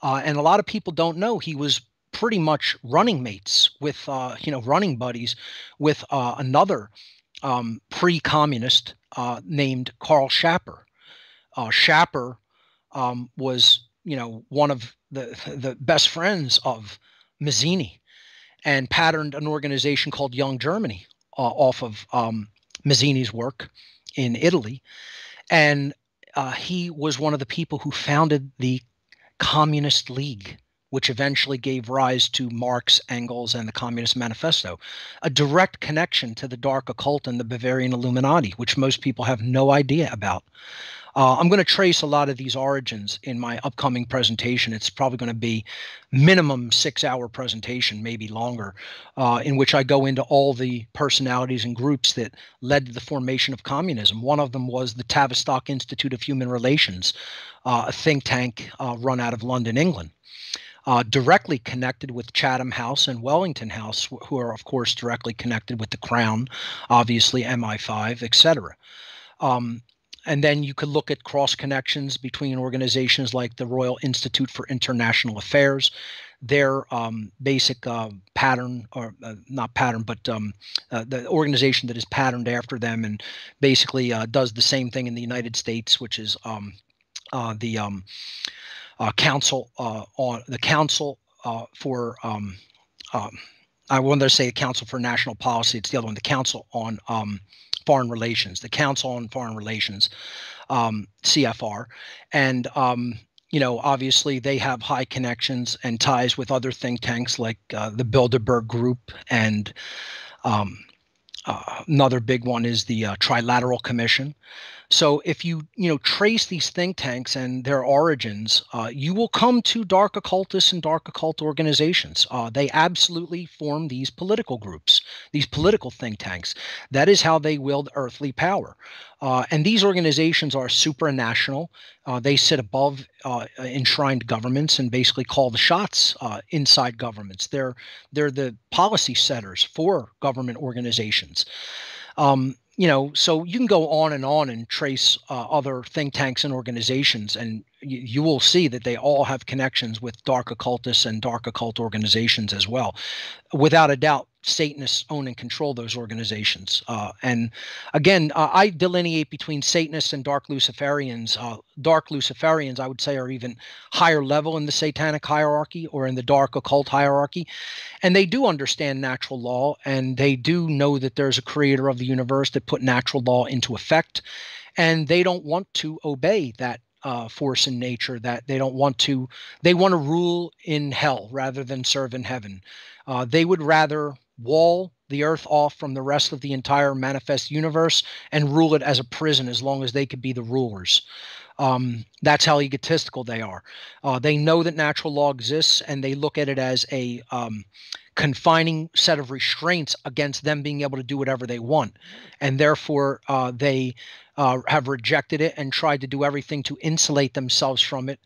And a lot of people don't know he was pretty much running mates with, you know, running buddies with another pre-communist named Karl Schapper. Schapper was, you know, one of the best friends of Mazzini, and patterned an organization called Young Germany off of Mazzini's work in Italy. And he was one of the people who founded the Communist League, which eventually gave rise to Marx, Engels, and the Communist Manifesto, a direct connection to the dark occult and the Bavarian Illuminati, which most people have no idea about. I'm going to trace a lot of these origins in my upcoming presentation. It's probably going to be minimum 6-hour presentation, maybe longer, in which I go into all the personalities and groups that led to the formation of communism. One of them was the Tavistock Institute of Human Relations, a think tank run out of London, England. Directly connected with Chatham House and Wellington House, who are, of course, directly connected with the Crown, obviously MI5, etc. And then you could look at cross connections between organizations like the Royal Institute for International Affairs. Their basic pattern, or not pattern, but the organization that is patterned after them and basically does the same thing in the United States, which is the Council on the Council for I wanted to say a Council for National Policy. It's the other one, the Council on Foreign Relations, the Council on Foreign Relations, CFR. And, you know, obviously they have high connections and ties with other think tanks like the Bilderberg Group, and another big one is the Trilateral Commission. So if you trace these think tanks and their origins, you will come to dark occultists and dark occult organizations. They absolutely form these political groups, these political think tanks. That is how they wield earthly power. And these organizations are supranational. They sit above enshrined governments and basically call the shots inside governments. They're the policy setters for government organizations. So you can go on and trace other think tanks and organizations, and you will see that they all have connections with dark occultists and dark occult organizations as well. Without a doubt, Satanists own and control those organizations. And again, I delineate between Satanists and dark Luciferians. Dark Luciferians, I would say, are even higher level in the satanic hierarchy or in the dark occult hierarchy. And they do understand natural law, and they do know that there's a creator of the universe that put natural law into effect. and they don't want to obey that force in nature. That they don't want to. They want to rule in hell rather than serve in heaven. They would rather wall the earth off from the rest of the entire manifest universe and rule it as a prison as long as they could be the rulers. That's how egotistical they are. They know that natural law exists, and they look at it as a confining set of restraints against them being able to do whatever they want. And therefore, they have rejected it and tried to do everything to insulate themselves from it.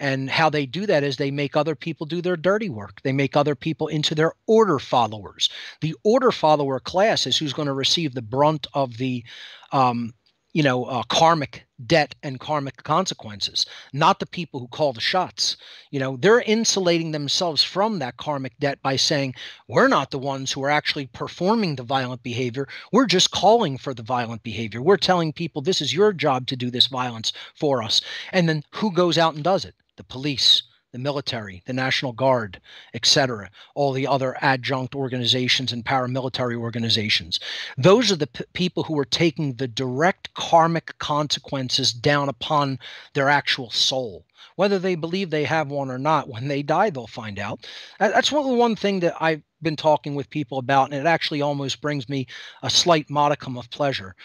And how they do that is they make other people do their dirty work. They make other people into their order followers. The order follower class is who's going to receive the brunt of the karmic debt and karmic consequences, not the people who call the shots. They're insulating themselves from that karmic debt by saying, we're not the ones who are actually performing the violent behavior. We're just calling for the violent behavior. We're telling people this is your job to do this violence for us. And then who goes out and does it? The police, the military, the National Guard, etc., all the other adjunct organizations and paramilitary organizations. Those are the people who are taking the direct karmic consequences down upon their actual soul. Whether they believe they have one or not, when they die, they'll find out. That's one thing that I've been talking with people about, and it actually almost brings me a slight modicum of pleasure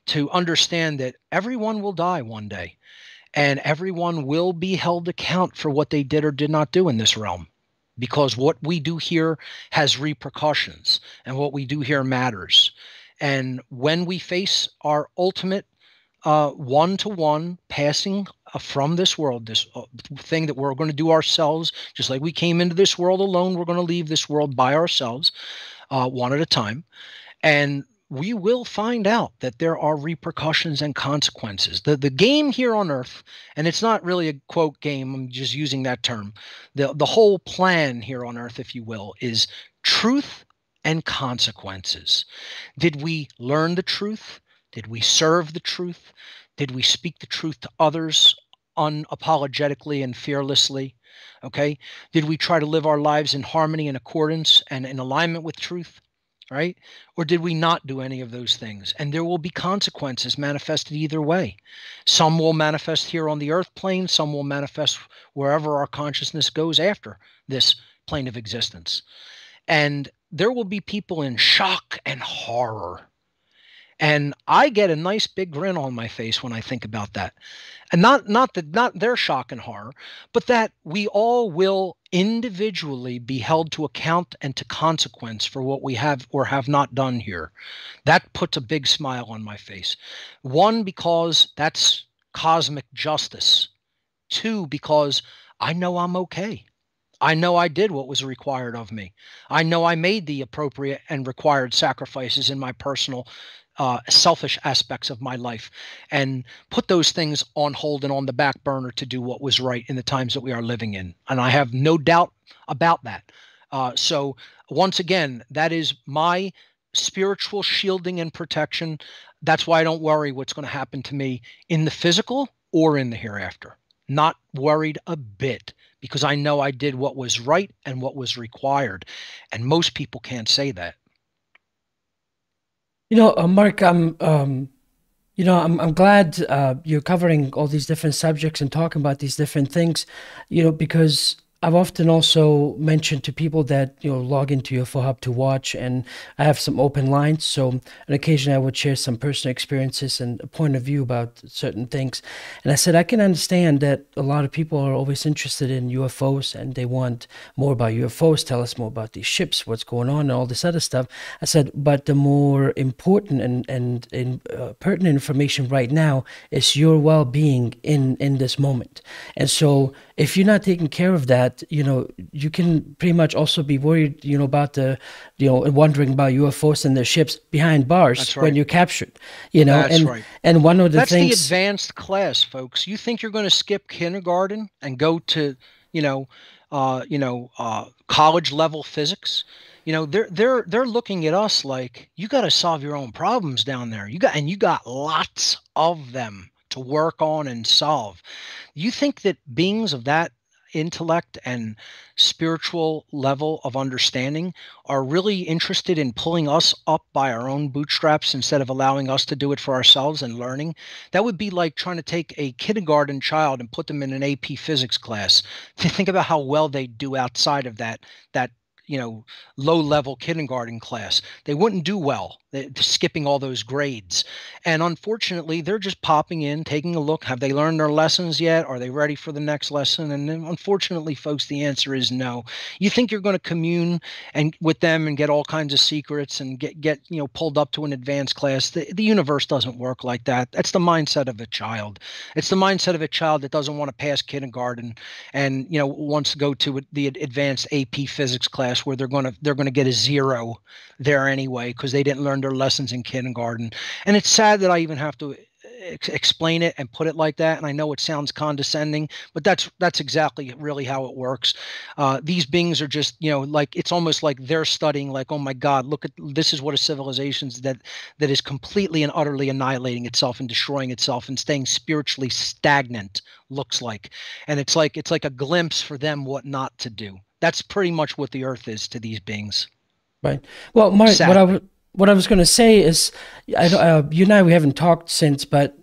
to understand that everyone will die one day. And everyone will be held account for what they did or did not do in this realm, because what we do here has repercussions, and what we do here matters. And when we face our ultimate one-to-one passing from this world, this thing that we're going to do ourselves, just like we came into this world alone, we're going to leave this world by ourselves, one at a time. And we will find out that there are repercussions and consequences. The game here on Earth, and it's not really a quote game, I'm just using that term. The whole plan here on Earth, if you will, is truth and consequences. Did we learn the truth? Did we serve the truth? Did we speak the truth to others unapologetically and fearlessly? Okay. Did we try to live our lives in harmony and accordance and in alignment with truth? Right? Or did we not do any of those things? And there will be consequences manifested either way. Some will manifest here on the earth plane. Some will manifest wherever our consciousness goes after this plane of existence. And there will be people in shock and horror. And I get a nice big grin on my face when I think about that. And not their shock and horror, but that we all will individually be held to account and to consequence for what we have or have not done here. That puts a big smile on my face. One, because that's cosmic justice. Two, because I know I'm okay. I know I did what was required of me. I know I made the appropriate and required sacrifices in my personal selfish aspects of my life, and put those things on hold and on the back burner to do what was right in the times that we are living in. And I have no doubt about that. So once again, that is my spiritual shielding and protection. That's why I don't worry what's going to happen to me in the physical or in the hereafter. Not worried a bit, because I know I did what was right and what was required. And most people can't say that. Mark, I'm glad you're covering all these different subjects and talking about these different things, because I've often also mentioned to people that, log into UFO Hub to watch, and I have some open lines. So on occasion I would share some personal experiences and a point of view about certain things. And I said, I can understand that a lot of people are always interested in UFOs and they want more about UFOs, tell us more about these ships, what's going on and all this other stuff. I said, but the more important and pertinent information right now is your well-being in this moment. And so if you're not taking care of that, you can pretty much also be worried, about wondering about UFOs and their ships behind bars when you're captured, That's right. And one of the That's things, the advanced class, folks. You think you're going to skip kindergarten and go to, college level physics? They're looking at us like, you got to solve your own problems down there. You got lots of them to work on and solve. You think that beings of that intellect and spiritual level of understanding are really interested in pulling us up by our own bootstraps instead of allowing us to do it for ourselves and learning. That would be like trying to take a kindergarten child and put them in an AP physics class. Think about how well they do outside of that low level kindergarten class. They wouldn't do well, skipping all those grades. And unfortunately, they're just popping in, taking a look. Have they learned their lessons yet? Are they ready for the next lesson? And then unfortunately, folks, the answer is no. You think you're going to commune and with them and get all kinds of secrets and get pulled up to an advanced class. The universe doesn't work like that. That's the mindset of a child. It's the mindset of a child that doesn't want to pass kindergarten and wants to go to the advanced AP physics class where they're going to get a 0 there anyway because they didn't learn their lessons in kindergarten. And it's sad that I even have to explain it and put it like that. And I know it sounds condescending, but that's exactly really how it works. These beings are just, like, it's almost like they're studying, like, oh my God, look at this is what a civilization that is completely and utterly annihilating itself and destroying itself and staying spiritually stagnant looks like. And it's like a glimpse for them what not to do. That's pretty much what the earth is to these beings. Right. Well, Mark, what I was going to say is, you and I, we haven't talked since, but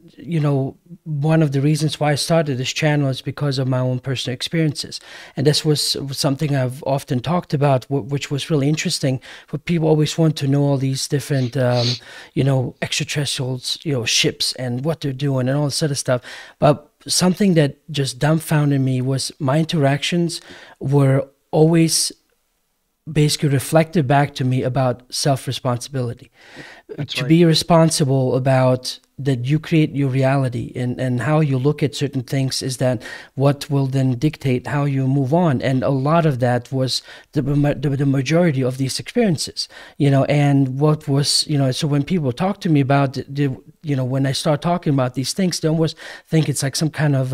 one of the reasons why I started this channel is because of my own personal experiences, and this was something I've often talked about, which was really interesting. For people always want to know all these different, extraterrestrials, ships and what they're doing and all this sort of stuff. But something that just dumbfounded me was my interactions were always basically reflected back to me about self-responsibility. To be responsible about that you create your reality, and how you look at certain things is that what will then dictate how you move on. And a lot of that was the majority of these experiences, and what was, so when people talk to me about when I start talking about these things, they almost think it's like some kind of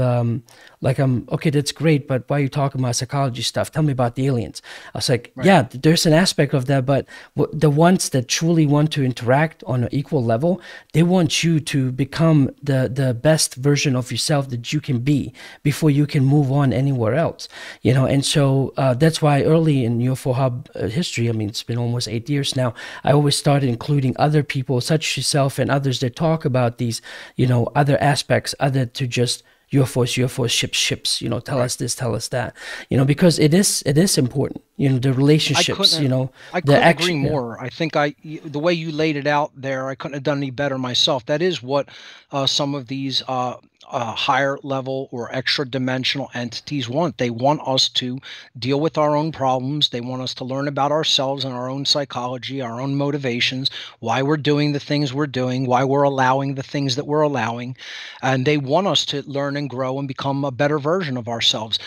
okay, that's great, but why are you talking about psychology stuff? Tell me about the aliens. I was like, yeah, there's an aspect of that, but the ones that truly want to interact on an equal level, they want you to become the best version of yourself that you can be before you can move on anywhere else. And so that's why early in UFO Hub history, I mean, it's been almost 8 years now, I always started including other people such as yourself and others that talk about these, other aspects other to just UFOs, ships, tell us this, tell us that, because it is important, the relationships, I couldn't agree more. I think the way you laid it out there, I couldn't have done any better myself. That is what some of these higher level or extra dimensional entities want. They want us to deal with our own problems. They want us to learn about ourselves and our own psychology, our own motivations, why we're doing the things we're doing, why we're allowing the things that we're allowing. And they want us to learn and grow and become a better version of ourselves.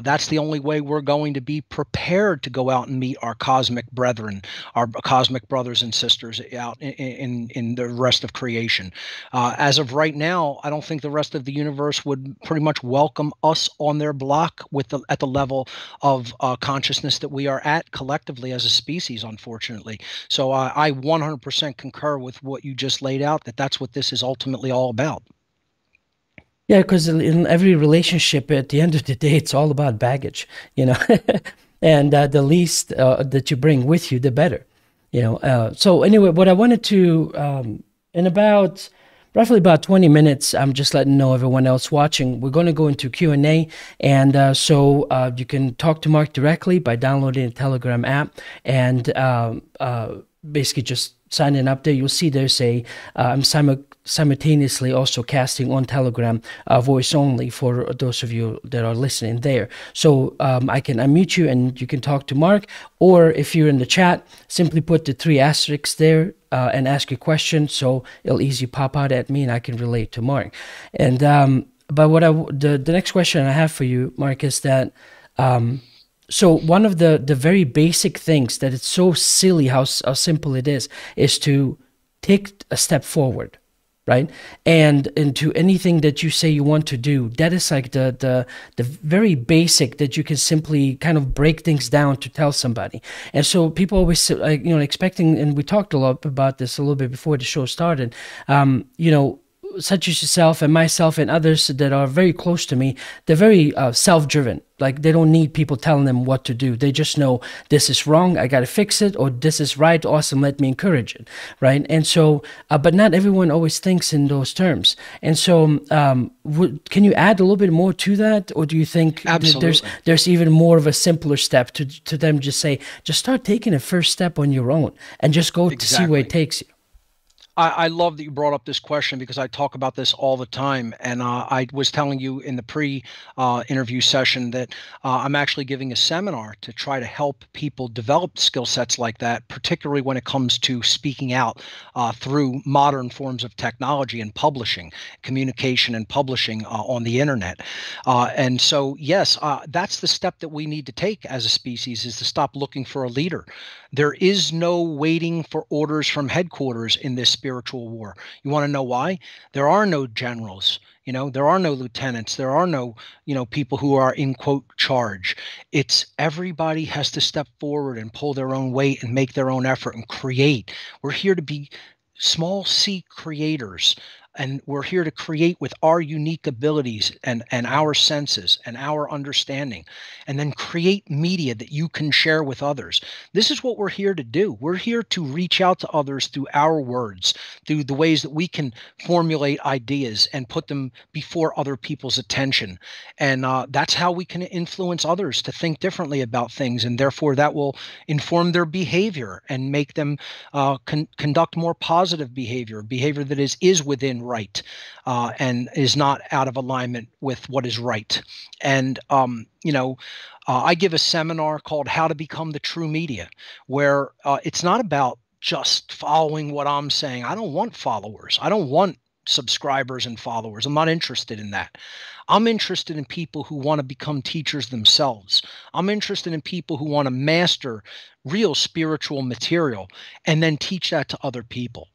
That's the only way we're going to be prepared to go out and meet our cosmic brethren, our cosmic brothers and sisters out in the rest of creation. As of right now, I don't think the rest of the universe would pretty much welcome us on their block at the level of consciousness that we are at collectively as a species, unfortunately. So I 100% concur with what you just laid out, that's what this is ultimately all about. Yeah, because in every relationship, at the end of the day, it's all about baggage, and the least that you bring with you, the better, So anyway, what I wanted to, in roughly about 20 minutes, I'm just letting know everyone else watching, we're going to go into Q&A, and so you can talk to Mark directly by downloading the Telegram app, and basically just signing up there. You'll see there's I'm simultaneously also casting on Telegram voice only for those of you that are listening there. So I can unmute you and you can talk to Mark, or if you're in the chat, simply put the 3 asterisks there and ask your question, so it'll easily pop out at me and I can relate to Mark. And but the next question I have for you, Mark, is that so one of the very basic things that it's so silly how simple it is to take a step forward, right? And into anything that you say you want to do, that is like the very basic that you can simply kind of break things down to tell somebody. And so people always expecting, and we talked a lot about this a little bit before the show started, such as yourself and myself and others that are very close to me, they're very self-driven. Like, they don't need people telling them what to do. They just know this is wrong, I got to fix it, or this is right, awesome, let me encourage it, right? And so, but not everyone always thinks in those terms. And so, can you add a little bit more to that? Or do you think there's even more of a simpler step to them just say, just start taking a first step on your own and just go to see where it takes you? I love that you brought up this question, because I talk about this all the time. And I was telling you in the pre-interview session that I'm actually giving a seminar to try to help people develop skill sets like that, particularly when it comes to speaking out through modern forms of technology and publishing, communication and publishing on the internet. And so, yes, that's the step that we need to take as a species, is to stop looking for a leader. There is no waiting for orders from headquarters in this spiritual war. You want to know why? There are no generals. There are no lieutenants. There are no, people who are in quote charge. It's everybody has to step forward and pull their own weight and make their own effort and create. We're here to be small C creators. And we're here to create with our unique abilities and our senses and our understanding, and then create media that you can share with others. This is what we're here to do. We're here to reach out to others through our words, through the ways that we can formulate ideas and put them before other people's attention. And that's how we can influence others to think differently about things. And therefore, that will inform their behavior and make them conduct more positive behavior that is within right, and is not out of alignment with what is right. And I give a seminar called How to Become the True Media, where it's not about just following what I'm saying. I don't want followers. I don't want subscribers and followers. I'm not interested in that. I'm interested in people who want to become teachers themselves. I'm interested in people who want to master real spiritual material and then teach that to other people.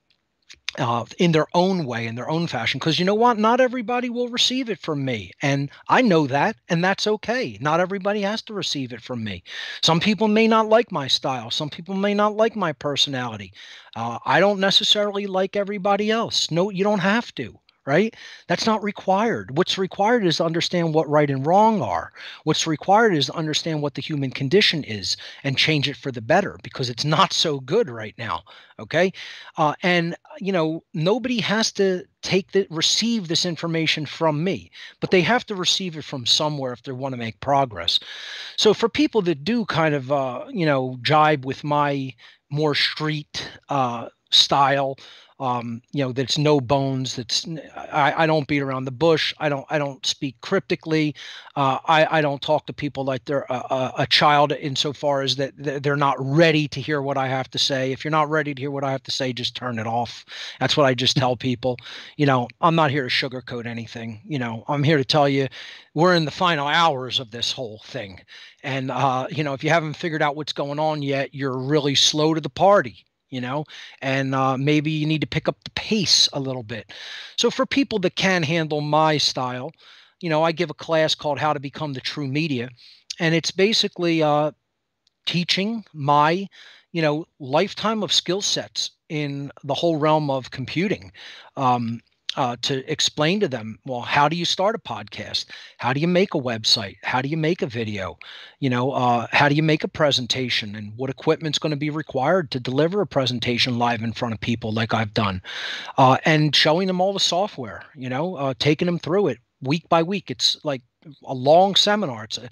In their own way, in their own fashion. Because you know what? Not everybody will receive it from me. And I know that, and that's okay. Not everybody has to receive it from me. Some people may not like my style. Some people may not like my personality. I don't necessarily like everybody else. No, you don't have to. Right? That's not required. What's required is to understand what right and wrong are. What's required is to understand what the human condition is and change it for the better, because it's not so good right now. Okay. And nobody has to receive this information from me, but they have to receive it from somewhere if they want to make progress. So for people that do kind of, jibe with my more street style, that's no bones. I don't beat around the bush. I don't speak cryptically. I don't talk to people like they're a child, insofar as that they're not ready to hear what I have to say. If you're not ready to hear what I have to say, just turn it off. That's what I just tell people. I'm not here to sugarcoat anything. I'm here to tell you we're in the final hours of this whole thing. And, if you haven't figured out what's going on yet, you're really slow to the party. And maybe you need to pick up the pace a little bit. So for people that can handle my style, I give a class called How to Become the True Media. And it's basically teaching my, lifetime of skill sets in the whole realm of computing. To explain to them, well, how do you start a podcast? How do you make a website? How do you make a video? How do you make a presentation, and what equipment's going to be required to deliver a presentation live in front of people like I've done, and showing them all the software, taking them through it week by week. It's like a long seminar. It's a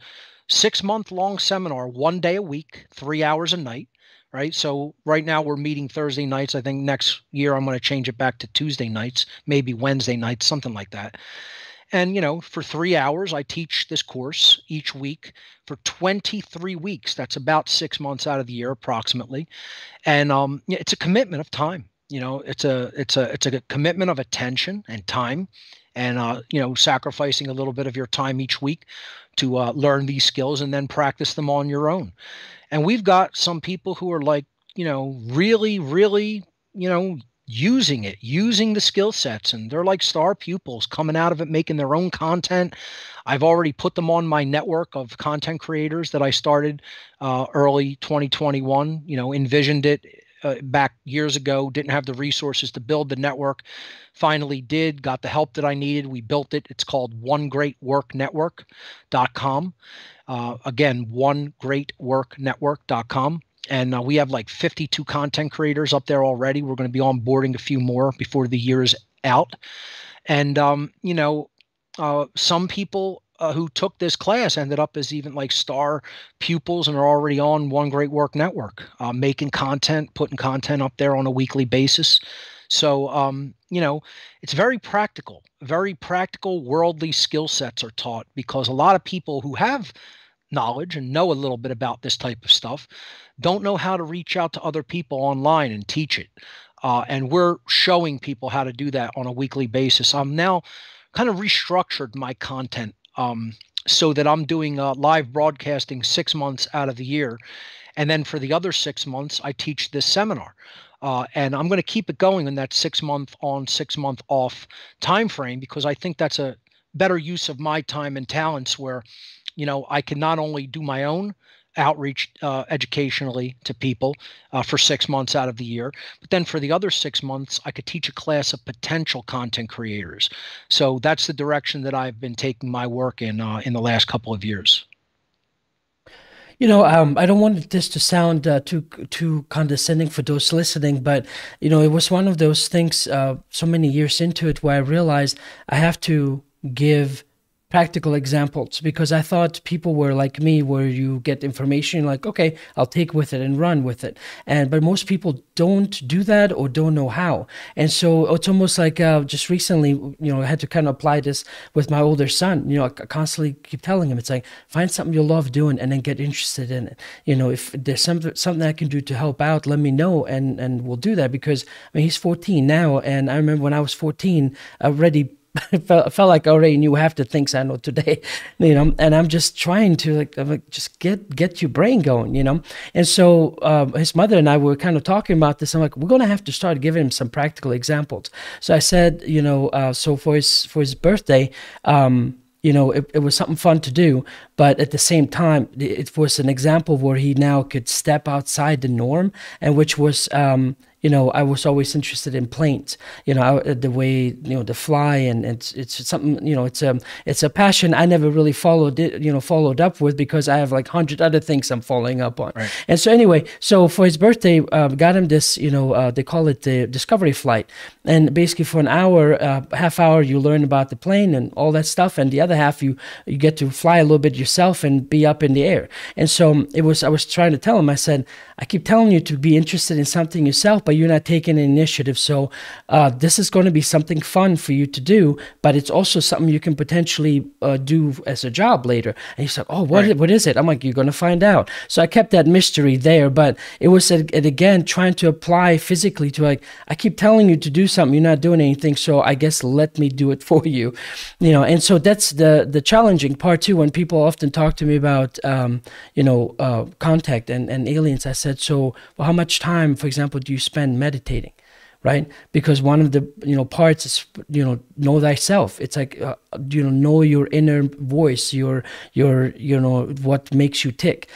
6-month long seminar, 1 day a week, 3 hours a night. Right. So right now we're meeting Thursday nights. I think next year I'm going to change it back to Tuesday nights, maybe Wednesday nights, something like that. And, for 3 hours, I teach this course each week for 23 weeks. That's about 6 months out of the year, approximately. And it's a commitment of time. It's a commitment of attention and time, and, sacrificing a little bit of your time each week to learn these skills and then practice them on your own. And we've got some people who are like, really, really, using the skill sets, and they're like star pupils coming out of it, making their own content. I've already put them on my network of content creators that I started early 2021, envisioned it back years ago, didn't have the resources to build the network. Finally did, got the help that I needed. We built it. It's called onegreatworknetwork.com. Again, onegreatworknetwork.com. And we have like 52 content creators up there already. We're going to be onboarding a few more before the year is out. And, some people who took this class ended up as even like star pupils and are already on One Great Work Network, making content, putting content up there on a weekly basis. So, it's very practical, worldly skill sets are taught, because a lot of people who have knowledge and know a little bit about this type of stuff don't know how to reach out to other people online and teach it. And we're showing people how to do that on a weekly basis. I'm now kind of restructured my content so that I'm doing live broadcasting 6 months out of the year. And then for the other 6 months, I teach this seminar. And I'm going to keep it going in that 6 month on, 6 month off time frame, because I think that's a better use of my time and talents, where, I can not only do my own outreach educationally to people for 6 months out of the year, but then for the other 6 months, I could teach a class of potential content creators. So that's the direction that I've been taking my work in the last couple of years. I don't want this to sound too condescending for those listening, but it was one of those things so many years into it where I realized I have to give practical examples, because I thought people were like me, where you get information like, okay, I'll take with it and run with it. But most people don't do that or don't know how. And so it's almost like just recently, I had to kind of apply this with my older son. I constantly keep telling him, it's like, find something you love doing and then get interested in it. If there's something I can do to help out, let me know, and we'll do that. Because he's 14 now, and I remember when I was 14, I already I felt like I already knew half the things I know today, and I'm just trying to just get your brain going, And so his mother and I were kind of talking about this. I'm like, we're going to have to start giving him some practical examples. So I said, so for his birthday, it was something fun to do, but at the same time, it was an example where he now could step outside the norm, and which was, I was always interested in planes, the way, the fly, and it's something, it's a passion I never really followed up with, because I have like 100 other things I'm following up on. Right. And so anyway, so for his birthday, got him this, they call it the Discovery Flight. And basically for an hour, half hour, you learn about the plane and all that stuff. And the other half, you get to fly a little bit yourself and be up in the air. And so I was trying to tell him, I said, I keep telling you to be interested in something yourself, but you're not taking an initiative. So this is going to be something fun for you to do, but it's also something you can potentially do as a job later. And he's like, oh, what is it? I'm like, you're going to find out. So I kept that mystery there, but it was, again, trying to apply physically to, like, I keep telling you to do something, you're not doing anything, so I guess let me do it for you. And so that's the challenging part too, when people often talk to me about, contact and aliens. I said, so how much time, for example, do you spend meditating? Right? Because one of the, parts is, know thyself. It's like, know your inner voice, your, what makes you tick.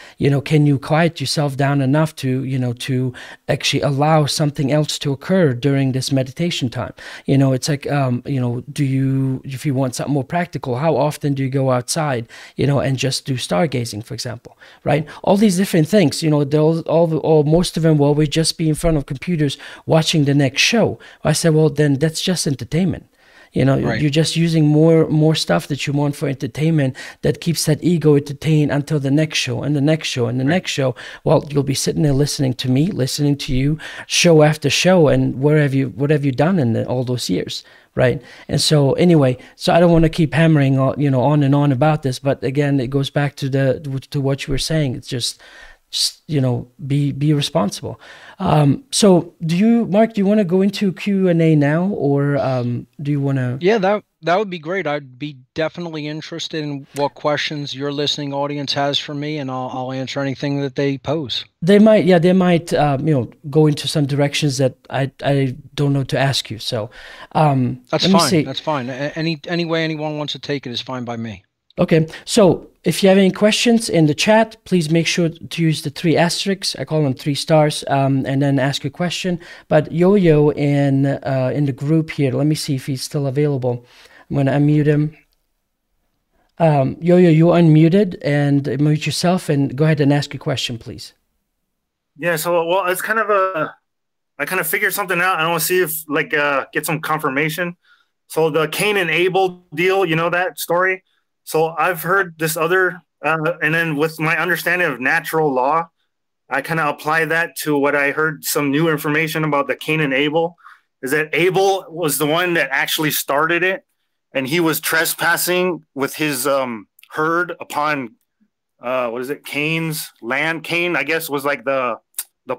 Can you quiet yourself down enough to, to actually allow something else to occur during this meditation time? It's like, do you, if you want something more practical, how often do you go outside, and just do stargazing, for example, right? All these different things, all most of them will always just be in front of computers watching the next show. I said, well, then that's just entertainment. Right. You're just using more stuff that you want for entertainment that keeps that ego entertained until the next show and the next show and the next show. Well, you'll be sitting there listening to me, listening to you, show after show, and what have you done in all those years, right? And so anyway, so I don't want to keep hammering on and on about this, but again, it goes back to what you were saying. It's just be responsible. So Mark, do you want to go into Q&A now, or do you want to? Yeah, that would be great. I'd be definitely interested in what questions your listening audience has for me, and I'll answer anything that they pose. They might go into some directions that I don't know to ask you. So that's fine. That's fine. Any way anyone wants to take it is fine by me. Okay, so if you have any questions in the chat, please make sure to use the 3 asterisks. I call them 3 stars, and then ask a question. But Yo-Yo in the group here, let me see if he's still available. I'm going to unmute him. Yo-Yo, you're unmuted, and mute yourself, and go ahead and ask a question, please. Yeah, so, well, it's kind of I kind of figured something out. I want to see if, like, get some confirmation. So the Cain and Abel deal, you know that story? So I've heard this other, and then with my understanding of natural law, I kind of apply that to what I heard, some new information about the Cain and Abel, is that Abel was the one that actually started it, and he was trespassing with his herd upon, what is it, Cain's land. Cain, I guess, was like the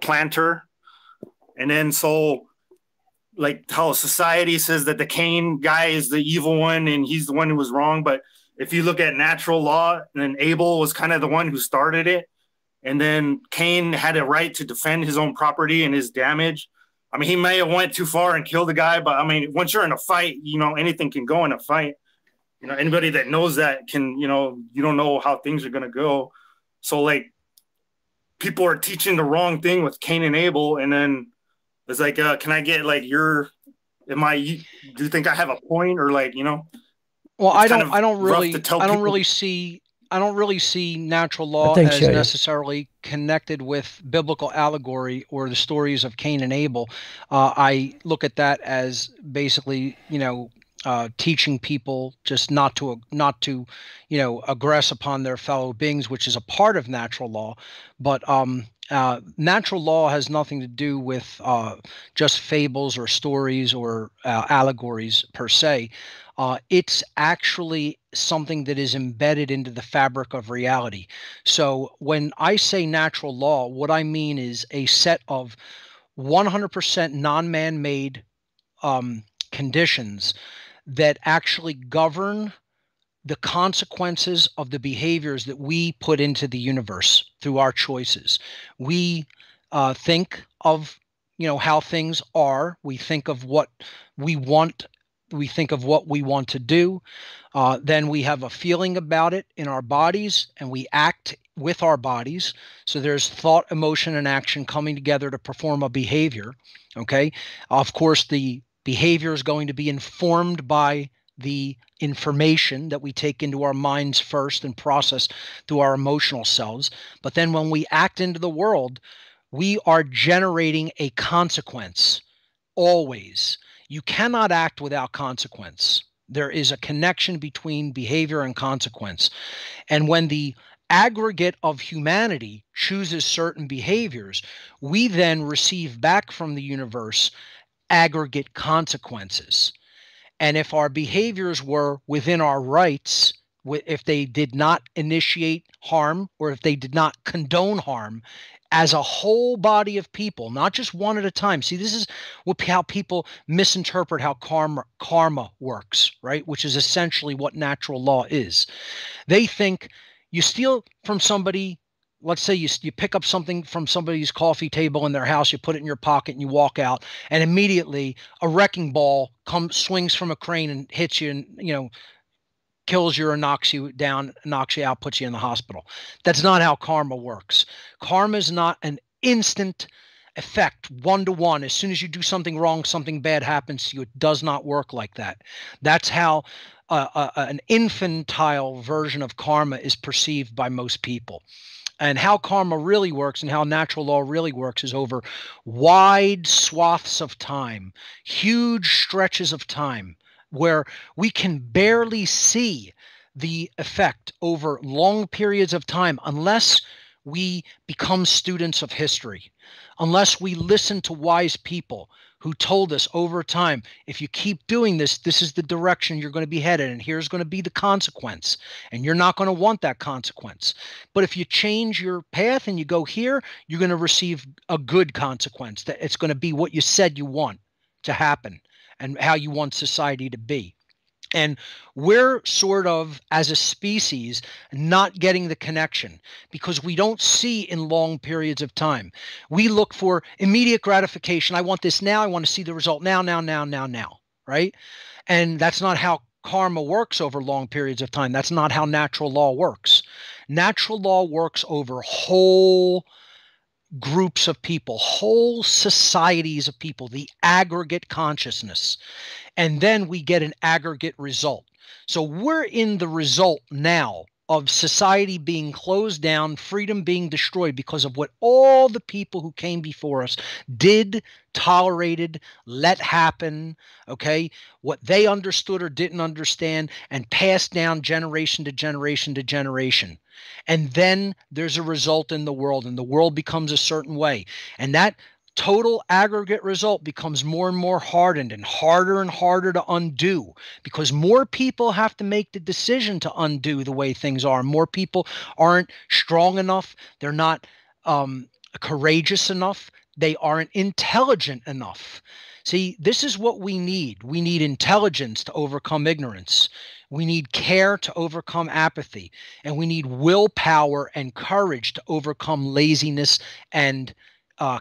planter. And then so, like how society says that the Cain guy is the evil one and he's the one who was wrong. But if you look at natural law, then Abel was kind of the one who started it. And then Cain had a right to defend his own property and his damage. I mean, he may have went too far and killed the guy, but I mean, once you're in a fight, you know, anything can go in a fight. You know, anybody that knows that can, you know, you don't know how things are going to go. So like people are teaching the wrong thing with Cain and Abel. And then it's like, can I get like do you think I have a point, or like, you know? Well, I don't really see natural law as necessarily connected with biblical allegory or the stories of Cain and Abel. I look at that as basically, you know, teaching people just not to, you know, aggress upon their fellow beings, which is a part of natural law. But natural law has nothing to do with just fables or stories or allegories per se. It's actually something that is embedded into the fabric of reality. So when I say natural law, what I mean is a set of 100% non-man-made conditions that actually govern the consequences of the behaviors that we put into the universe through our choices. We think of, you know, how things are. We think of what we want. We think of what we want to do. Then we have a feeling about it in our bodies, and we act with our bodies. So there's thought, emotion, and action coming together to perform a behavior. Okay. Of course, the behavior is going to be informed by the information that we take into our minds first and process through our emotional selves. But then when we act into the world, we are generating a consequence always. You cannot act without consequence. There is a connection between behavior and consequence. And when the aggregate of humanity chooses certain behaviors, we then receive back from the universe aggregate consequences. And if our behaviors were within our rights, if they did not initiate harm, or if they did not condone harm, as a whole body of people, not just one at a time. See, this is how people misinterpret how karma works, right? Which is essentially what natural law is. They think you steal from somebody. Let's say you pick up something from somebody's coffee table in their house, you put it in your pocket and you walk out, and immediately a wrecking ball swings from a crane and hits you and, you know, kills you or knocks you down, knocks you out, puts you in the hospital. That's not how karma works. Karma is not an instant effect, one-to-one. As soon as you do something wrong, something bad happens to you. It does not work like that. That's how an infantile version of karma is perceived by most people. And how karma really works and how natural law really works is over wide swaths of time, huge stretches of time, where we can barely see the effect over long periods of time unless we become students of history, unless we listen to wise people who told us over time, if you keep doing this, this is the direction you're going to be headed, and here's going to be the consequence, and you're not going to want that consequence. But if you change your path and you go here, you're going to receive a good consequence. That it's going to be what you said you want to happen and how you want society to be. And we're sort of, as a species, not getting the connection because we don't see in long periods of time. We look for immediate gratification. I want this now. I want to see the result now, right? And that's not how karma works over long periods of time. That's not how natural law works. Natural law works over whole groups of people, whole societies of people, the aggregate consciousness. And then we get an aggregate result. So we're in the result now of society being closed down, freedom being destroyed because of what all the people who came before us did, tolerated, let happen, okay? What they understood or didn't understand and passed down generation to generation to generation. And then there's a result in the world, and the world becomes a certain way. And that total aggregate result becomes more and more hardened and harder to undo, because more people have to make the decision to undo the way things are. More people aren't strong enough. They're not courageous enough. They aren't intelligent enough. See, this is what we need. We need intelligence to overcome ignorance. We need care to overcome apathy. And we need willpower and courage to overcome laziness and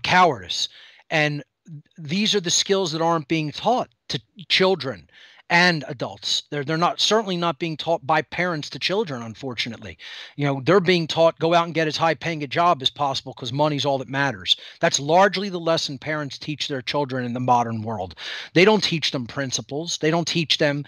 cowardice. And these are the skills that aren't being taught to children and adults. They're not, certainly not being taught by parents to children, unfortunately. You know, they're being taught, go out and get as high paying a job as possible because money's all that matters. That's largely the lesson parents teach their children in the modern world. They don't teach them principles. They don't teach them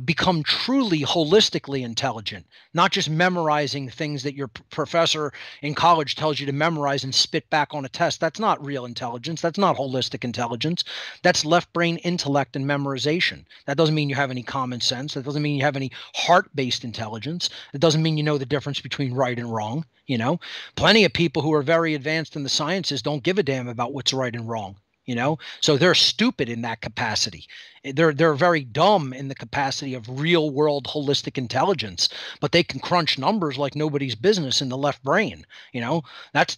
become truly holistically intelligent, not just memorizing things that your professor in college tells you to memorize and spit back on a test. That's not real intelligence. That's not holistic intelligence. That's left brain intellect and memorization. That doesn't mean you have any common sense. That doesn't mean you have any heart-based intelligence. It doesn't mean you know the difference between right and wrong. You know, plenty of people who are very advanced in the sciences don't give a damn about what's right and wrong. You know, so they're stupid in that capacity. They're very dumb in the capacity of real world holistic intelligence, but they can crunch numbers like nobody's business in the left brain. You know, that's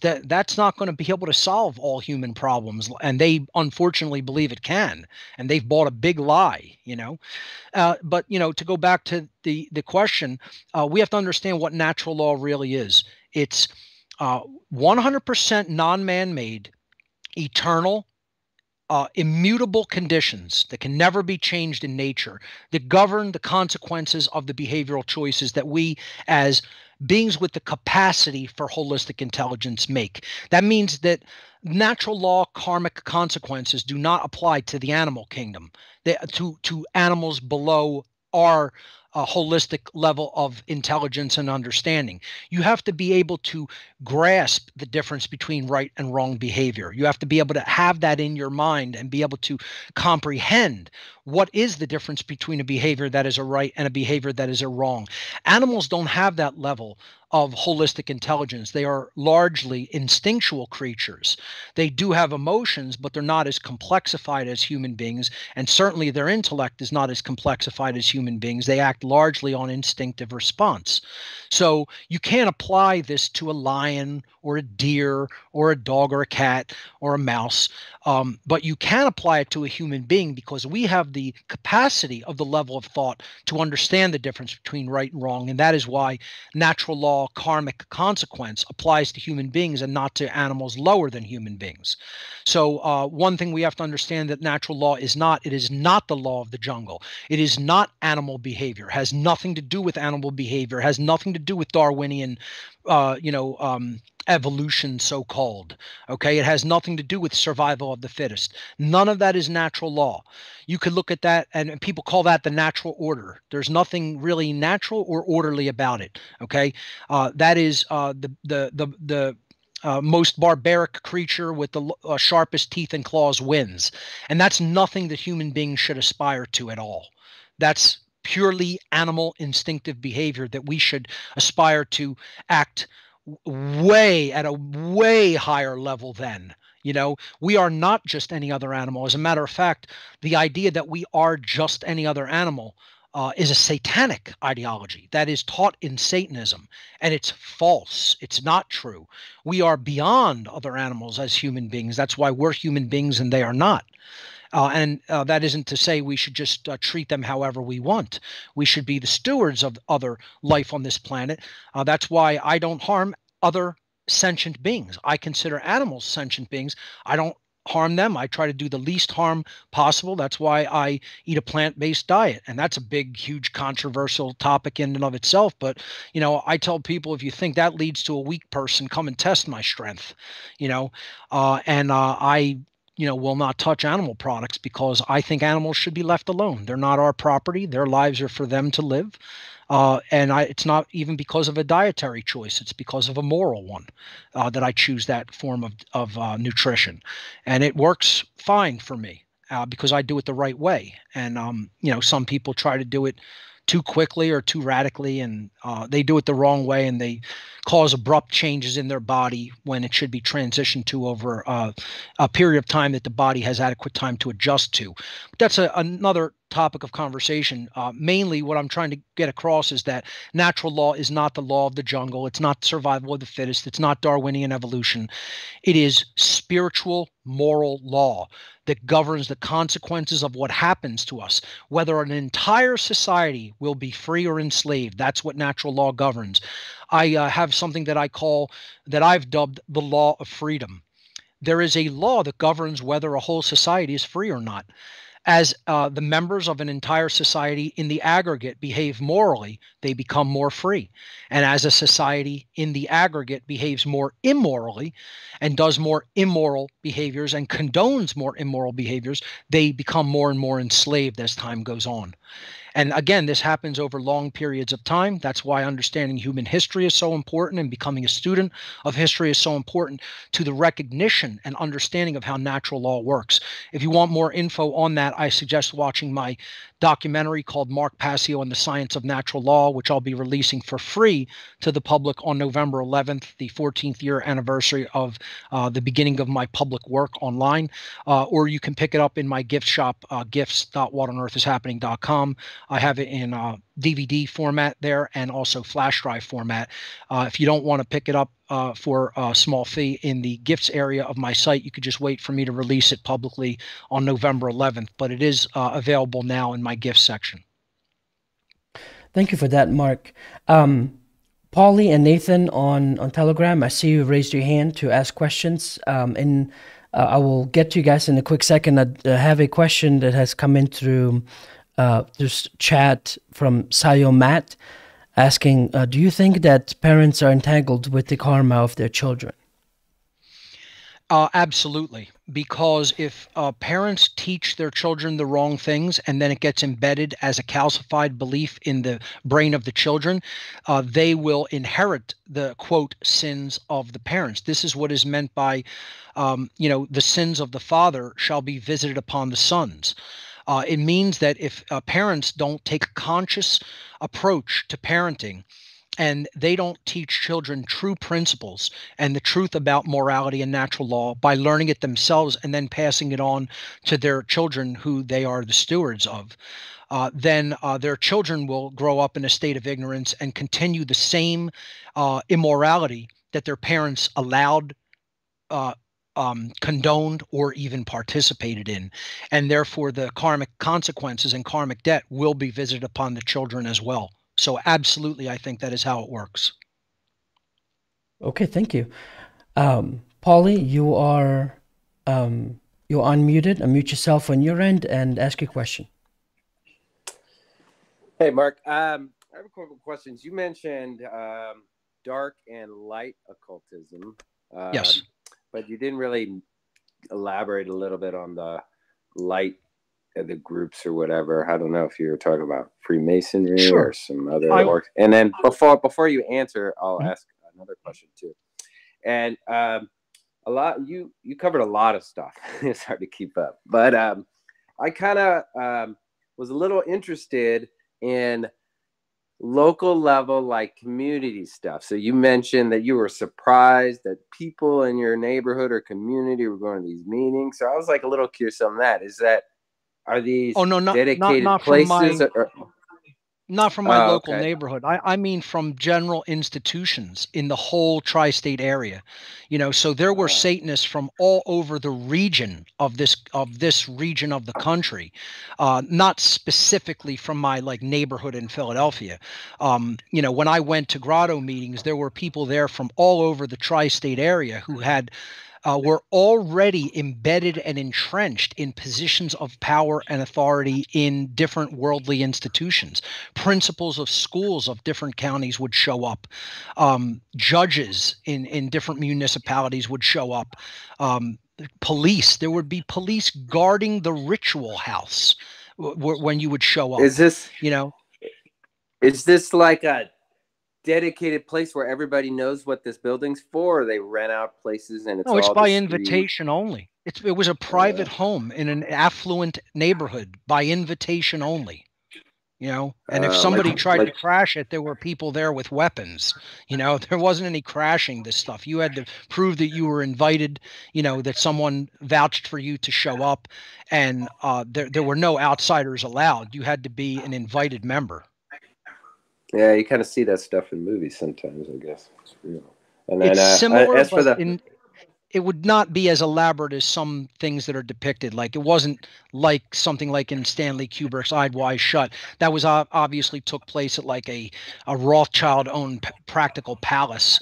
not going to be able to solve all human problems, and they unfortunately believe it can, and they've bought a big lie. You know, but you know, to go back to the question, we have to understand what natural law really is. It's 100% non-man-made, eternal, immutable conditions that can never be changed in nature that govern the consequences of the behavioral choices that we as beings with the capacity for holistic intelligence make. That means that natural law karmic consequences do not apply to the animal kingdom, to animals below our holistic level of intelligence and understanding. You have to be able to grasp the difference between right and wrong behavior. You have to be able to have that in your mind and be able to comprehend what is the difference between a behavior that is a right and a behavior that is a wrong. Animals don't have that level of holistic intelligence. They are largely instinctual creatures. They do have emotions, but they're not as complexified as human beings, and certainly their intellect is not as complexified as human beings. They act largely on instinctive response. So you can't apply this to a lion or a deer or a dog or a cat or a mouse, but you can apply it to a human being because we have the capacity of the level of thought to understand the difference between right and wrong, and that is why natural law karmic consequence applies to human beings and not to animals lower than human beings. So one thing we have to understand that natural law is not, it is not the law of the jungle. It is not animal behavior. It has nothing to do with animal behavior. It has nothing to do with Darwinian, evolution, so-called. Okay, it has nothing to do with survival of the fittest. None of that is natural law. You could look at that, and people call that the natural order. There's nothing really natural or orderly about it. Okay, that is the most barbaric creature with the sharpest teeth and claws wins, and that's nothing that human beings should aspire to at all. That's purely animal instinctive behavior that we should aspire to act at a way higher level than. You know, we are not just any other animal. As a matter of fact, the idea that we are just any other animal is a satanic ideology that is taught in Satanism, and it's false. It's not true. We are beyond other animals as human beings. That's why we're human beings and they are not. And that isn't to say we should just treat them however we want. We should be the stewards of other life on this planet. That's why I don't harm other sentient beings. I consider animals sentient beings. I don't harm them. I try to do the least harm possible. That's why I eat a plant-based diet. And that's a big, huge, controversial topic in and of itself. But, you know, I tell people, if you think that leads to a weak person, come and test my strength, you know, I will not touch animal products because I think animals should be left alone. They're not our property. Their lives are for them to live. It's not even because of a dietary choice. It's because of a moral one that I choose that form of nutrition. And it works fine for me because I do it the right way. And, some people try to do it too quickly or too radically, and they do it the wrong way, and they cause abrupt changes in their body when it should be transitioned to over a period of time that the body has adequate time to adjust to. But that's another topic of conversation. Mainly what I'm trying to get across is that natural law is not the law of the jungle. It's not survival of the fittest. It's not Darwinian evolution. It is spiritual, moral law that governs the consequences of what happens to us, whether an entire society will be free or enslaved. That's what natural law governs. I have something that I've dubbed the law of freedom. There is a law that governs whether a whole society is free or not. As the members of an entire society in the aggregate behave morally, they become more free. And as a society in the aggregate behaves more immorally and does more immoral behaviors and condones more immoral behaviors, they become more and more enslaved as time goes on. And again, this happens over long periods of time. That's why understanding human history is so important, and becoming a student of history is so important to the recognition and understanding of how natural law works. If you want more info on that, I suggest watching my documentary called Mark Passio and the Science of Natural Law, which I'll be releasing for free to the public on November 11th, the 14th year anniversary of the beginning of my public work online. Or you can pick it up in my gift shop, gifts.whatonearthishappening.com. I have it in DVD format there and also flash drive format. If you don't want to pick it up for a small fee in the gifts area of my site, you could just wait for me to release it publicly on November 11th. But it is available now in my gifts section. Thank you for that, Mark. Paulie and Nathan on Telegram, I see you raised your hand to ask questions. And I will get to you guys in a quick second. I have a question that has come in through this chat from Sayo Matt, asking, do you think that parents are entangled with the karma of their children? Absolutely. Because if parents teach their children the wrong things and then it gets embedded as a calcified belief in the brain of the children, they will inherit the, quote, sins of the parents. This is what is meant by, the sins of the father shall be visited upon the sons. It means that if parents don't take a conscious approach to parenting, and they don't teach children true principles and the truth about morality and natural law by learning it themselves and then passing it on to their children who they are the stewards of, then their children will grow up in a state of ignorance and continue the same immorality that their parents allowed, condoned, or even participated in. And therefore, the karmic consequences and karmic debt will be visited upon the children as well. So absolutely, I think that is how it works. Okay, thank you. Paulie, you're unmuted. Unmute yourself on your end and ask your question. Hey, Mark. I have a couple of questions. You mentioned dark and light occultism. Yes. But you didn't really elaborate a little bit on the light the groups or whatever. I don't know if you're talking about Freemasonry or some other org. And then before you answer, I'll ask another question too. And you covered a lot of stuff. It's hard to keep up, but I kind of was a little interested in local level, like community stuff. So you mentioned that you were surprised that people in your neighborhood or community were going to these meetings. So I was like a little curious on that. Are these dedicated places? Not from my local neighborhood. I mean from general institutions in the whole tri-state area. So there were Satanists from all over the region of this region of the country, not specifically from my neighborhood in Philadelphia. When I went to grotto meetings, there were people there from all over the tri-state area who had were already embedded and entrenched in positions of power and authority in different worldly institutions. Principals of schools of different counties would show up. Judges in different municipalities would show up. Police, there would be police guarding the ritual house when you would show up. Is this, you know, is this like a dedicated place where everybody knows what this building's for, or they rent out places and it's no, it's all by discreet? invitation only. It was a private home in an affluent neighborhood by invitation only. You know, and if somebody tried to crash it, there were people there with weapons. You know, there wasn't any crashing this stuff. You had to prove that you were invited, you know, that someone vouched for you to show up, and there were no outsiders allowed. You had to be an invited member. Yeah, you kind of see that stuff in movies sometimes, I guess. It's real. And then, it's similar, but it would not be as elaborate as some things that are depicted. Like, it wasn't like something like in Stanley Kubrick's Eyes Wide Shut. That was obviously took place at like a Rothschild-owned practical palace.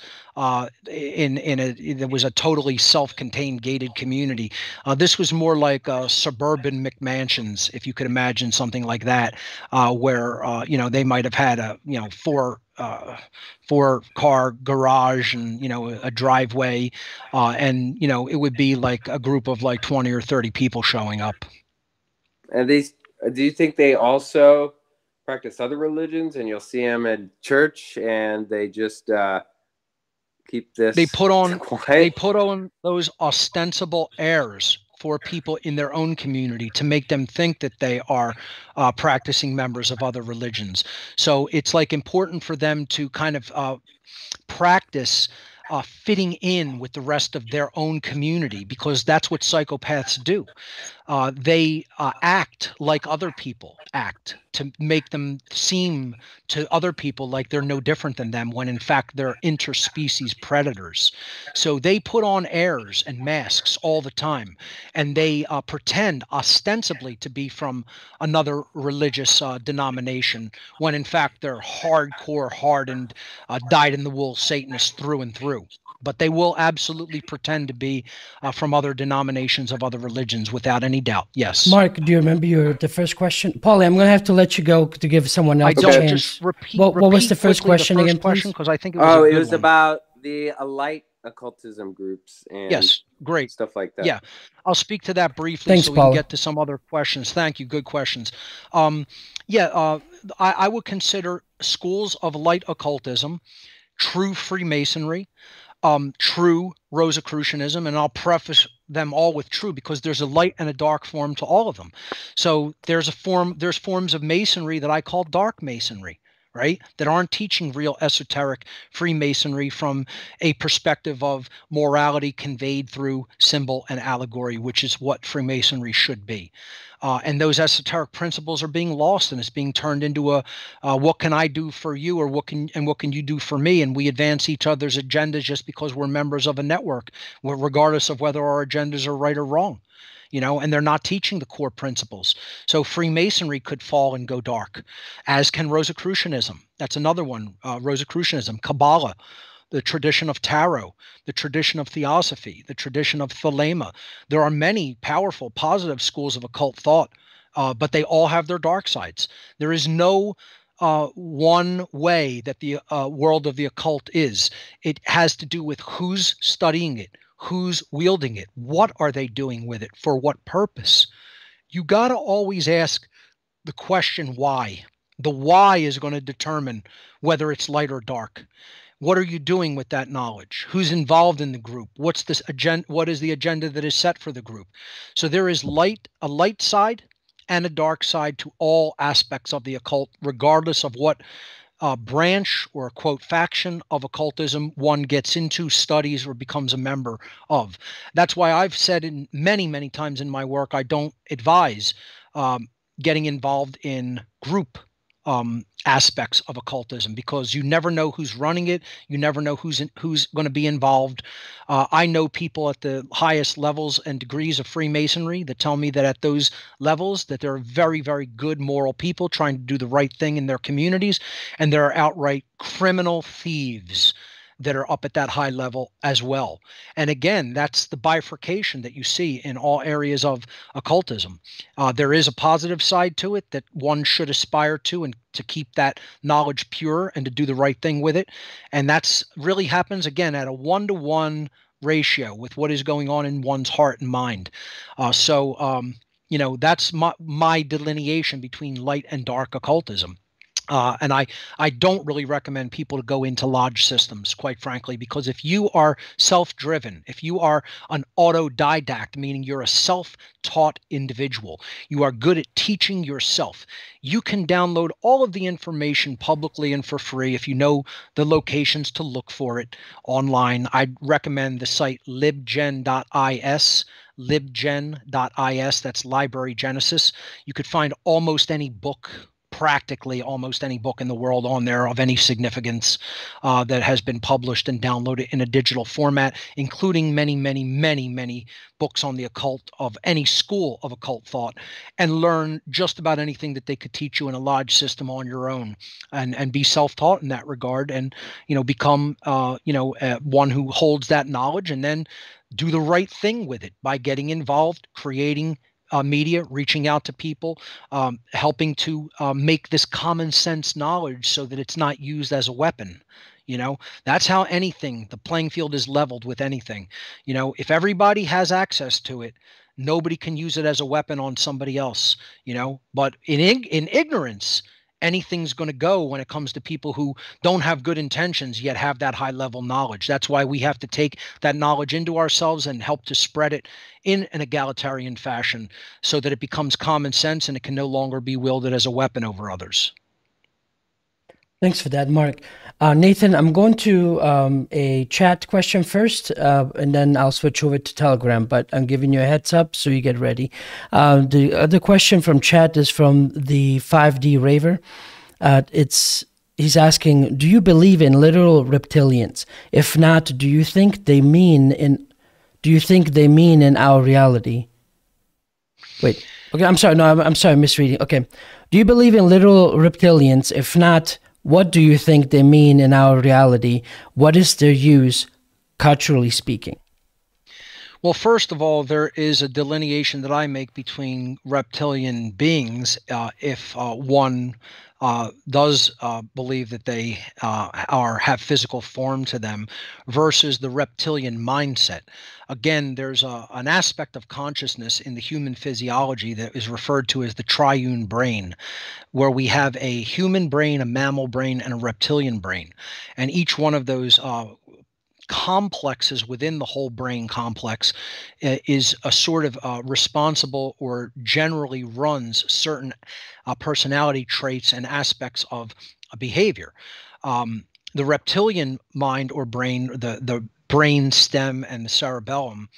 It was a totally self-contained gated community. This was more like suburban McMansions, if you could imagine something like that, where you know, they might have had a, you know, four-car garage and, you know, a driveway, and, you know, it would be like a group of like 20 or 30 people showing up. And these, do you think they also practice other religions, and you'll see them in church and they just keep this? They put on quiet? They put on those ostensible airs for people in their own community to make them think that they are practicing members of other religions. So it's like important for them to kind of practice fitting in with the rest of their own community, because that's what psychopaths do. They act like other people act to make them seem to other people like they're no different than them, when in fact they're interspecies predators. So they put on airs and masks all the time, and they pretend ostensibly to be from another religious denomination, when in fact they're hardcore, hardened, dyed-in-the-wool Satanists through and through. But they will absolutely pretend to be from other denominations of other religions without any doubt. Yes. Mark, do you remember the first question? Paulie, I'm going to have to let you go to give someone else a chance. Just repeat. What was the first question again, please? Because I think it was it was about the light occultism groups and yes, great stuff like that. Yeah, I'll speak to that briefly. Thanks, so we Paul. can get to some other questions. Thank you. Good questions. I would consider schools of light occultism true Freemasonry, true Rosicrucianism, and I'll preface them all with true because there's a light and a dark form to all of them. So there's forms of masonry that I call dark masonry, right? That aren't teaching real esoteric Freemasonry from a perspective of morality conveyed through symbol and allegory, which is what Freemasonry should be. And those esoteric principles are being lost, and it's being turned into a what can I do for you, or what can you do for me? And we advance each other's agendas just because we're members of a network, regardless of whether our agendas are right or wrong. You know, and they're not teaching the core principles. So Freemasonry could fall and go dark, as can Rosicrucianism. That's another one, Rosicrucianism, Kabbalah, the tradition of tarot, the tradition of theosophy, the tradition of thelema. There are many powerful, positive schools of occult thought, but they all have their dark sides. There is no one way that the world of the occult is. It has to do with who's studying it, who's wielding it, what are they doing with it, for what purpose. You got to always ask the question why. The why is going to determine whether it's light or dark. What are you doing with that knowledge? Who's involved in the group? What's this agenda? What is the agenda that is set for the group? So there is a light side and a dark side to all aspects of the occult, regardless of what branch or quote faction of occultism one gets into, studies, or becomes a member of. That's why I've said in many times in my work, I don't advise getting involved in group aspects of occultism, because you never know who's running it. You never know who's going to be involved. I know people at the highest levels and degrees of Freemasonry that tell me that at those levels that they're very, very good moral people trying to do the right thing in their communities, and there are outright criminal thieves that are up at that high level as well. And again, that's the bifurcation that you see in all areas of occultism. There is a positive side to it that one should aspire to, and to keep that knowledge pure and to do the right thing with it. And that's really happens again at a 1-to-1 ratio with what is going on in one's heart and mind. You know, that's my delineation between light and dark occultism. And I don't really recommend people to go into lodge systems, quite frankly, because if you are self-driven, if you are an autodidact, meaning you're a self-taught individual, you are good at teaching yourself, you can download all of the information publicly and for free if you know the locations to look for it online. I'd recommend the site libgen.is. libgen.is, that's Library Genesis. You could find almost any book, practically almost any book in the world on there of any significance that has been published and downloaded in a digital format, including many books on the occult of any school of occult thought, and learn just about anything that they could teach you in a lodge system on your own, and be self-taught in that regard, and become one who holds that knowledge, and then do the right thing with it by getting involved, creating media, reaching out to people, helping to make this common sense knowledge so that it's not used as a weapon. That's how anything, the playing field is leveled with anything. If everybody has access to it, nobody can use it as a weapon on somebody else, but in ignorance, anything's going to go when it comes to people who don't have good intentions yet have that high level knowledge. That's why we have to take that knowledge into ourselves and help to spread it in an egalitarian fashion so that it becomes common sense and it can no longer be wielded as a weapon over others. Thanks for that, Mark. Nathan, I'm going to a chat question first, and then I'll switch over to Telegram, but I'm giving you a heads up so you get ready. The other question from chat is from the 5D Raver. He's asking, do you believe in literal reptilians? If not, do you think they mean in our reality? Wait. Okay, I'm sorry. No, I'm sorry, misreading. Okay. Do you believe in literal reptilians? If not, what do you think they mean in our reality? What is their use, culturally speaking? Well, first of all, there is a delineation that I make between reptilian beings, if one does believe that they have physical form to them, versus the reptilian mindset. Again, there's an aspect of consciousness in the human physiology that is referred to as the triune brain, where we have a human brain, a mammal brain, and a reptilian brain. And each one of those complexes within the whole brain complex is a sort of responsible, or generally runs certain personality traits and aspects of behavior. The reptilian mind or brain, the brain stem and the cerebellum,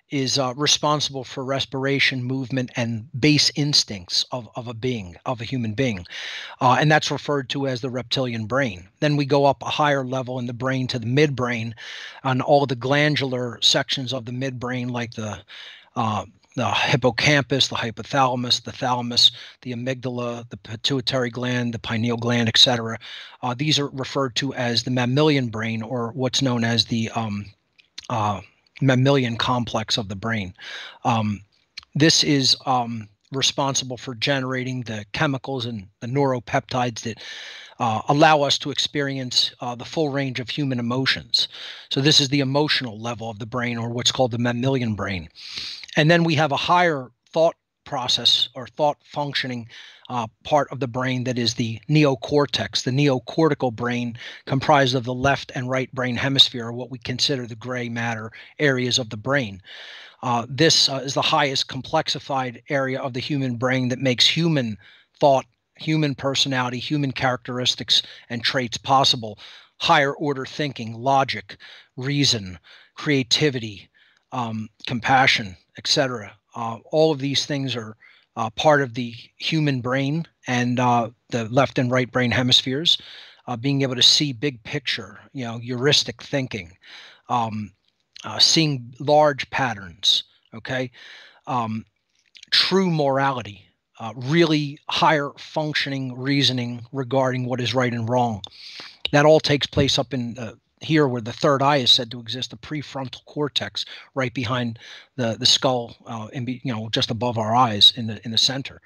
is responsible for respiration, movement, and base instincts of a human being. And that's referred to as the reptilian brain. Then we go up a higher level in the brain to the midbrain, and all the glandular sections of the midbrain, like the hippocampus, the hypothalamus, the thalamus, the amygdala, the pituitary gland, the pineal gland, etc. These are referred to as the mammalian brain, or what's known as the mammalian complex of the brain. This is responsible for generating the chemicals and the neuropeptides that allow us to experience the full range of human emotions. So this is the emotional level of the brain, or what's called the mammalian brain. And then we have a higher thought process or thought functioning part of the brain that is the neocortex, the neocortical brain, comprised of the left and right brain hemisphere, or what we consider the gray matter areas of the brain. This is the highest complexified area of the human brain that makes human thought, human personality, human characteristics and traits possible. Higher order thinking, logic, reason, creativity, compassion, etc. All of these things are part of the human brain and the left and right brain hemispheres, being able to see big picture, heuristic thinking, seeing large patterns, okay, true morality, really higher functioning reasoning regarding what is right and wrong. That all takes place up in here where the third eye is said to exist, the prefrontal cortex right behind the skull, just above our eyes in the center.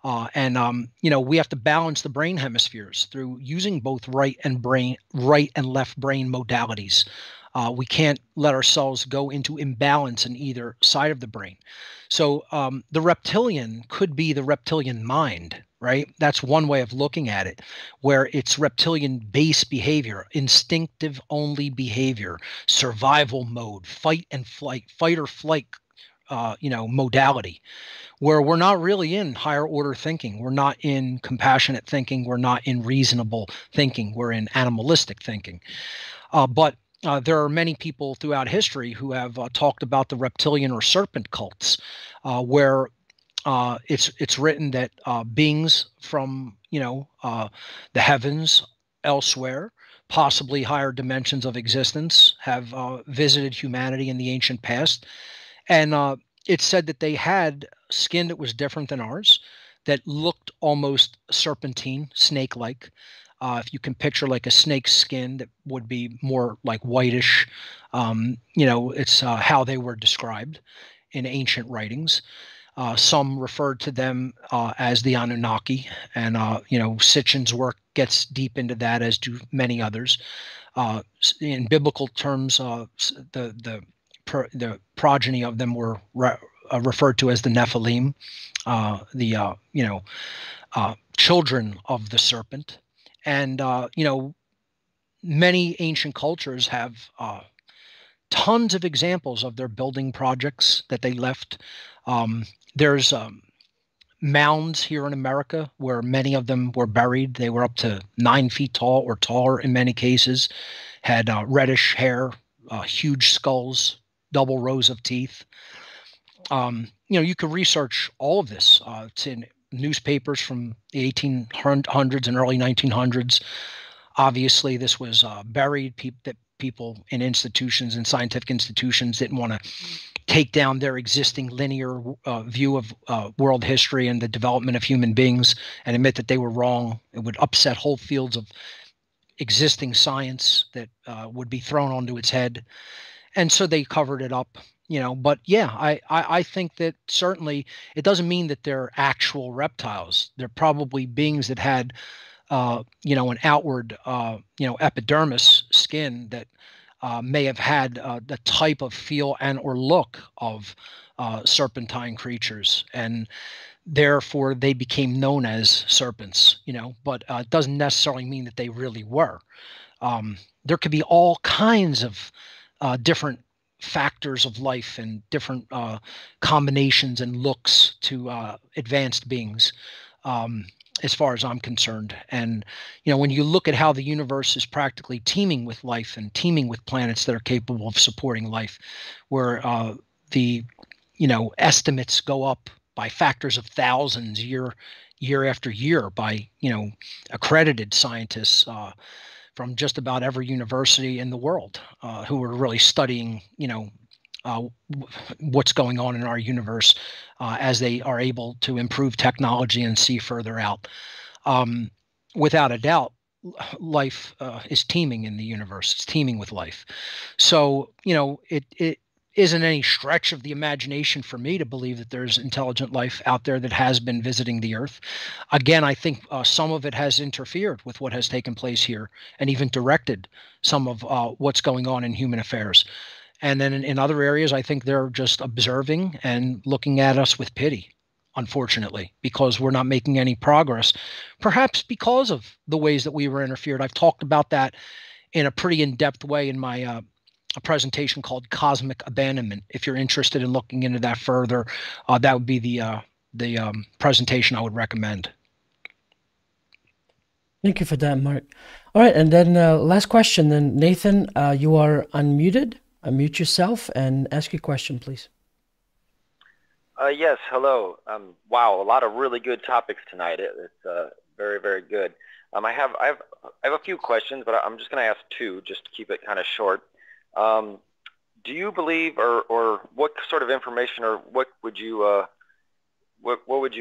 We have to balance the brain hemispheres through using both right and left brain modalities. We can't let ourselves go into imbalance in either side of the brain. So the reptilian could be the reptilian mind, right? That's one way of looking at it, where it's reptilian-based behavior, instinctive-only behavior, survival mode, fight or flight, modality, where we're not really in higher order thinking. We're not in compassionate thinking. We're not in reasonable thinking. We're in animalistic thinking. But there are many people throughout history who have talked about the reptilian or serpent cults, where it's written that beings from the heavens elsewhere, possibly higher dimensions of existence, have visited humanity in the ancient past, and it's said that they had skin that was different than ours, that looked almost serpentine, snake-like. If you can picture like a snake's skin, that would be more like whitish. It's how they were described in ancient writings. Some referred to them as the Anunnaki, and Sitchin's work gets deep into that, as do many others. In biblical terms, the progeny of them were referred to as the Nephilim, children of the serpent. And, many ancient cultures have tons of examples of their building projects that they left. There's mounds here in America where many of them were buried. They were up to 9 feet tall or taller in many cases, had reddish hair, huge skulls, double rows of teeth. You could research all of this. It's in newspapers from the 1800s and early 1900s. Obviously, this was buried. People in institutions and scientific institutions didn't want to take down their existing linear view of world history and the development of human beings and admit that they were wrong. It would upset whole fields of existing science that would be thrown onto its head. And so they covered it up. But yeah, I think that certainly it doesn't mean that they're actual reptiles. They're probably beings that had, an outward, epidermis skin that may have had the type of feel and or look of serpentine creatures, and therefore they became known as serpents. But it doesn't necessarily mean that they really were. There could be all kinds of different factors of life and different combinations and looks to advanced beings, as far as I'm concerned. And when you look at how the universe is practically teeming with life and teeming with planets that are capable of supporting life, where the estimates go up by factors of thousands year after year by accredited scientists from just about every university in the world, who are really studying, what's going on in our universe as they are able to improve technology and see further out. Without a doubt, life is teeming in the universe. It's teeming with life. So, it isn't any stretch of the imagination for me to believe that there's intelligent life out there that has been visiting the Earth. Again, I think some of it has interfered with what has taken place here and even directed some of what's going on in human affairs. And then in other areas, I think they're just observing and looking at us with pity, unfortunately, because we're not making any progress, perhaps because of the ways that we were interfered. I've talked about that in a pretty in-depth way in my a presentation called Cosmic Abandonment. If you're interested in looking into that further, that would be the presentation I would recommend. Thank you for that, Mark. All right, and then last question then. Nathan, you are unmuted. Unmute yourself and ask your question, please. Yes, hello. Wow, a lot of really good topics tonight. It's very, very good. I have a few questions, but I'm just going to ask two just to keep it kind of short. Do you believe, or what sort of information, or what would you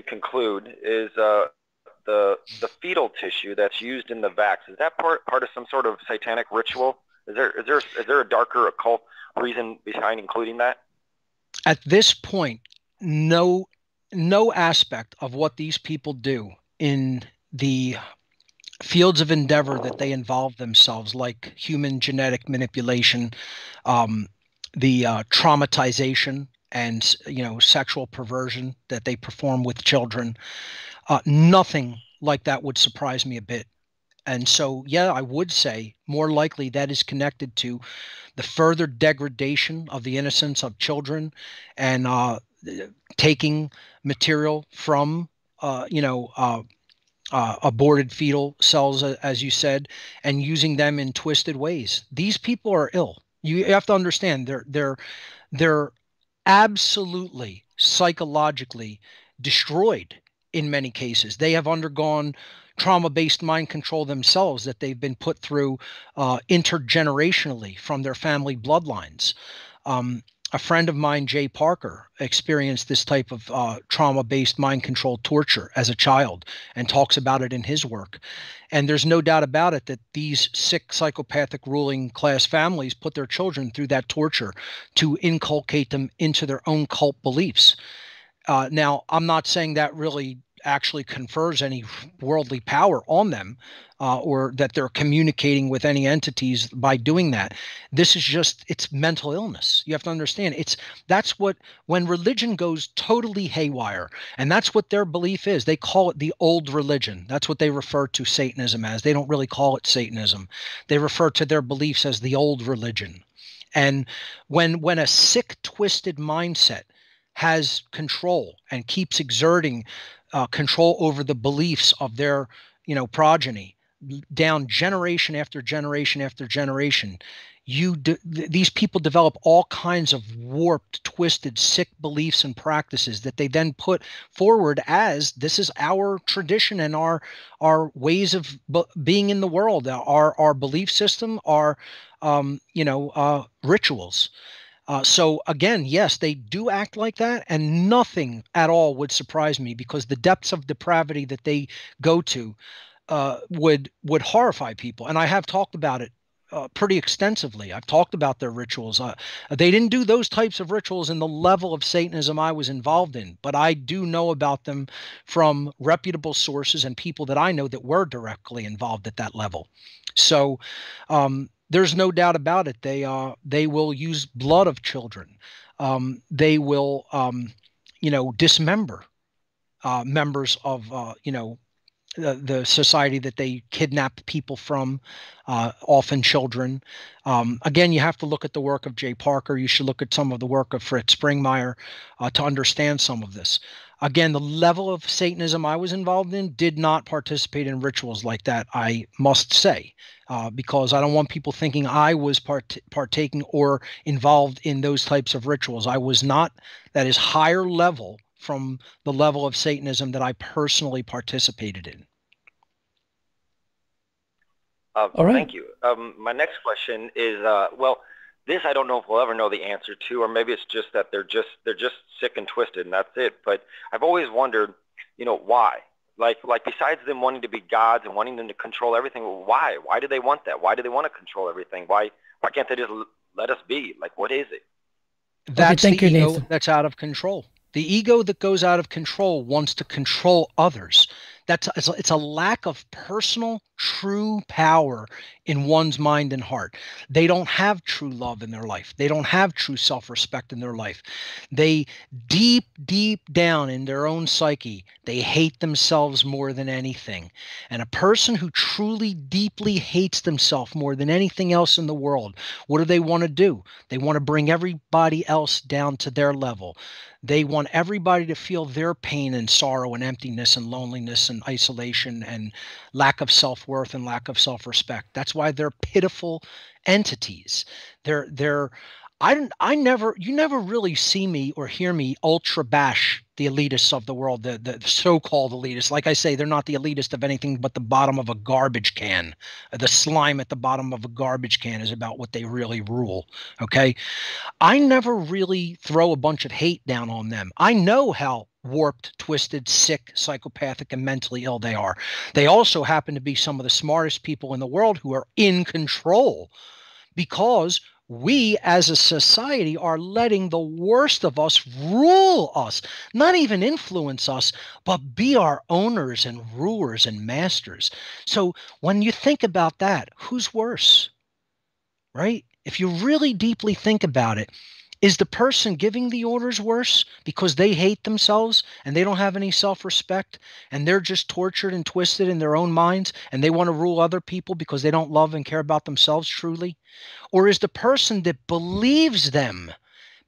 conclude is the fetal tissue that's used in the vax? Is that part of some sort of satanic ritual Is there a darker occult reason behind including that? At this point, no aspect of what these people do in the fields of endeavor that they involve themselves, like human genetic manipulation, the traumatization and sexual perversion that they perform with children, nothing like that would surprise me a bit. And so, yeah, I would say more likely that is connected to the further degradation of the innocence of children and taking material from, aborted fetal cells, as you said, and using them in twisted ways. These people are ill. You have to understand they're absolutely psychologically destroyed in many cases. They have undergone trauma-based mind control themselves that they've been put through intergenerationally from their family bloodlines. A friend of mine, Jay Parker, experienced this type of trauma-based mind control torture as a child and talks about it in his work. And there's no doubt about it that these sick psychopathic ruling class families put their children through that torture to inculcate them into their own cult beliefs. Now, I'm not saying that really actually confers any worldly power on them, or that they're communicating with any entities by doing that. This is just, it's mental illness. You have to understand, that's what, when religion goes totally haywire, and that's what their belief is. They call it the old religion. That's what they refer to Satanism as. They don't really call it Satanism. They refer to their beliefs as the old religion. And when a sick, twisted mindset has control and keeps exerting control over the beliefs of their, progeny down generation after generation after generation, these people develop all kinds of warped, twisted, sick beliefs and practices that they then put forward as this is our tradition and our ways of being in the world, our belief system, our rituals. So again, yes, they do act like that, and nothing at all would surprise me, because the depths of depravity that they go to would horrify people. And I have talked about it pretty extensively. I've talked about their rituals. They didn't do those types of rituals in the level of Satanism I was involved in, but I do know about them from reputable sources and people that I know that were directly involved at that level. So there's no doubt about it. They will use blood of children. They will, dismember members of, the society that they kidnap people from, often children. Again, you have to look at the work of Jay Parker. You should look at some of the work of Fritz Springmeier to understand some of this. Again, the level of Satanism I was involved in did not participate in rituals like that, I must say, because I don't want people thinking I was partaking or involved in those types of rituals. I was not. That is higher level from the level of Satanism that I personally participated in. All right. Thank you. My next question is, this I don't know if we'll ever know the answer to, or maybe it's just that they're just sick and twisted, and that's it. But I've always wondered, why? Like besides them wanting to be gods and wanting them to control everything, why? Why do they want that? Why do they want to control everything? Why can't they just let us be? Like, what is it? That's the ego that's out of control. The ego that goes out of control wants to control others. It's a lack of personal, true power in one's mind and heart. They don't have true love in their life. They don't have true self-respect in their life. They deep down in their own psyche, they hate themselves more than anything. And a person who truly, deeply hates themselves more than anything else in the world, what do they want to do? They want to bring everybody else down to their level. They want everybody to feel their pain and sorrow and emptiness and loneliness and isolation and lack of self-worth and lack of self-respect. That's why they're pitiful entities. You never really see me or hear me ultra bash the elitists of the world, the so-called elitists. Like I say, they're not the elitist of anything but the bottom of a garbage can. The slime at the bottom of a garbage can is about what they really rule. Okay. I never really throw a bunch of hate down on them. I know how warped, twisted, sick, psychopathic, and mentally ill they are. They also happen to be some of the smartest people in the world who are in control because we as a society are letting the worst of us rule us, not even influence us, but be our owners and rulers and masters. So when you think about that, who's worse, right? If you really deeply think about it, is the person giving the orders worse because they hate themselves and they don't have any self-respect and they're just tortured and twisted in their own minds and they want to rule other people because they don't love and care about themselves truly? Or is the person that believes them,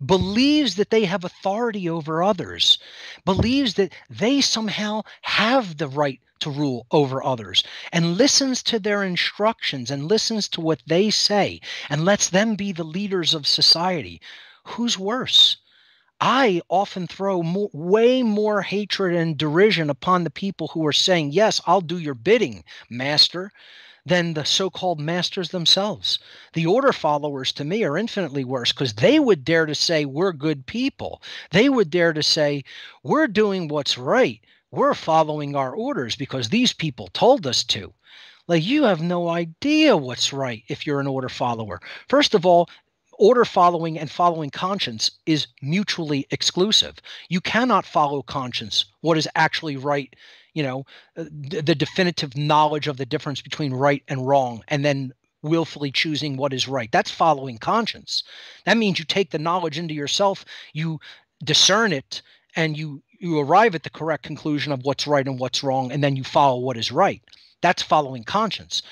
believes that they have authority over others, believes that they somehow have the right to rule over others, and listens to their instructions and listens to what they say and lets them be the leaders of society? Who's worse? I often throw way more hatred and derision upon the people who are saying, yes, I'll do your bidding, master, than the so-called masters themselves. The order followers, to me, are infinitely worse because they would dare to say, we're good people. They would dare to say, we're doing what's right. We're following our orders because these people told us to. Like, you have no idea what's right if you're an order follower. First of all, order following and following conscience is mutually exclusive. You cannot follow conscience, what is actually right, the definitive knowledge of the difference between right and wrong, and then willfully choosing what is right. That's following conscience. That means you take the knowledge into yourself, you discern it, and you arrive at the correct conclusion of what's right and what's wrong, and then you follow what is right. That's following conscience.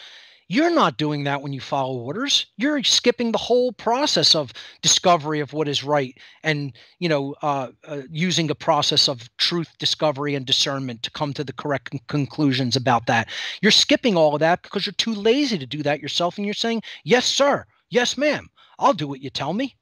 You're not doing that when you follow orders. You're skipping the whole process of discovery of what is right and, using a process of truth discovery and discernment to come to the correct conclusions about that. You're skipping all of that because you're too lazy to do that yourself. And you're saying, yes, sir. Yes, ma'am. I'll do what you tell me.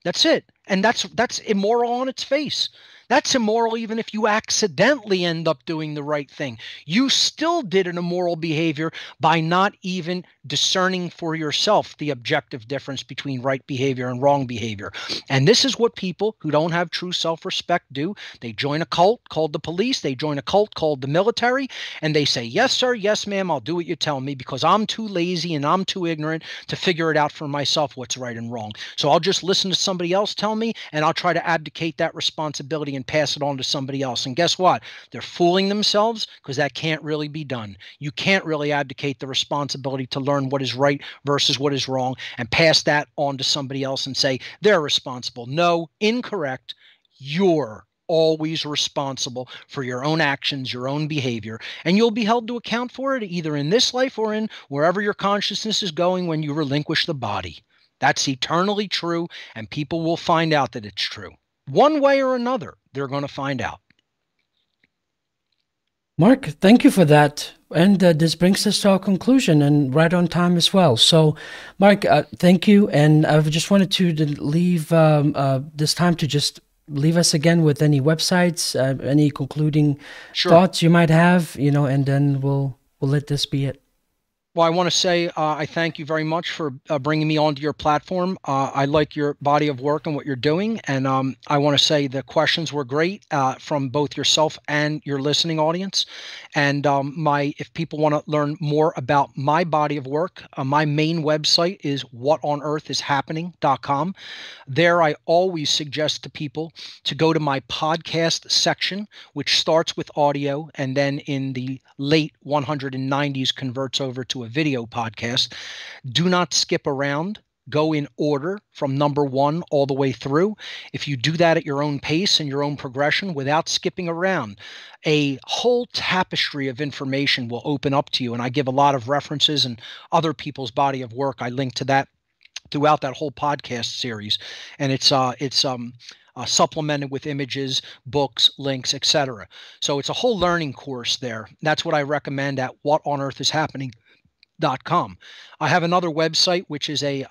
That's it. And that's immoral on its face. That's immoral even if you accidentally end up doing the right thing. You still did an immoral behavior by not even discerning for yourself the objective difference between right behavior and wrong behavior. And this is what people who don't have true self-respect do. They join a cult called the police. They join a cult called the military. And they say, yes, sir, yes, ma'am, I'll do what you tell me because I'm too lazy and I'm too ignorant to figure it out for myself what's right and wrong. So I'll just listen to somebody else tell me and I'll try to abdicate that responsibility and pass it on to somebody else. And guess what? They're fooling themselves because that can't really be done. You can't really abdicate the responsibility to learn what is right versus what is wrong and pass that on to somebody else and say they're responsible. No, incorrect. You're always responsible for your own actions, your own behavior, and you'll be held to account for it either in this life or in wherever your consciousness is going when you relinquish the body. That's eternally true, and people will find out that it's true. One way or another, they're going to find out. Mark, thank you for that. And this brings us to our conclusion, and right on time as well. So, Mark, thank you. And I just wanted to leave this time to just leave us again with any websites, any concluding thoughts you might have, and then we'll let this be it. Well, I want to say I thank you very much for bringing me onto your platform. I like your body of work and what you're doing. And I want to say the questions were great from both yourself and your listening audience. And if people want to learn more about my body of work, my main website is whatonearthishappening.com. There, I always suggest to people to go to my podcast section, which starts with audio and then in the late 190s converts over to a video podcast. Do not skip around. Go in order from number 1 all the way through. If you do that at your own pace and your own progression without skipping around, a whole tapestry of information will open up to you. And I give a lot of references and other people's body of work. I link to that throughout that whole podcast series. And it's supplemented with images, books, links, etc. So it's a whole learning course there. That's what I recommend at whatonearthishappening.com. I have another website, which is a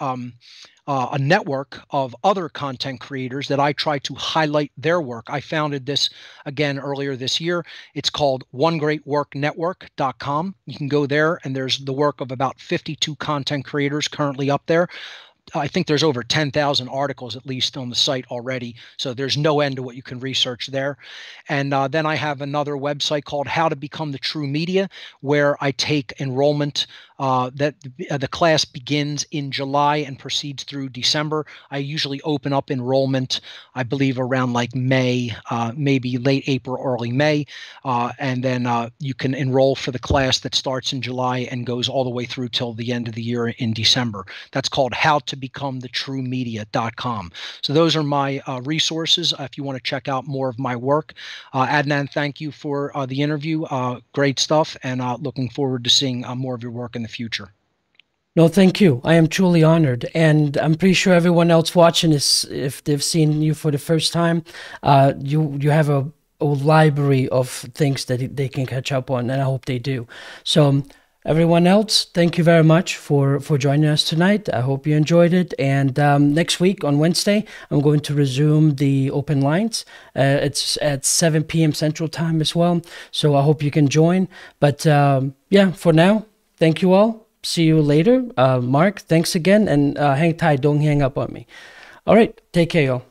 network of other content creators that I try to highlight their work. I founded this again earlier this year. It's called onegreatworknetwork.com. You can go there and there's the work of about 52 content creators currently up there. I think there's over 10,000 articles at least on the site already. So there's no end to what you can research there. And then I have another website called How to Become the True Media, where I take enrollment that the class begins in July and proceeds through December. I usually open up enrollment, I believe, around like May, maybe late April, early May. And then you can enroll for the class that starts in July and goes all the way through till the end of the year in December. That's called howtobecomethitruemedia.com. So those are my resources if you want to check out more of my work. Adnan, thank you for the interview. Great stuff, and looking forward to seeing more of your work in the future. No, thank you. I am truly honored. And I'm pretty sure everyone else watching this, if they've seen you for the first time, you have a library of things that they can catch up on, and I hope they do. So everyone else, thank you very much for joining us tonight. I hope you enjoyed it. And next week on Wednesday, I'm going to resume the open lines. It's at 7 p.m. Central Time as well. So I hope you can join. But yeah, for now, thank you all. See you later. Mark, thanks again. And hang tight. Don't hang up on me. All right. Take care, y'all.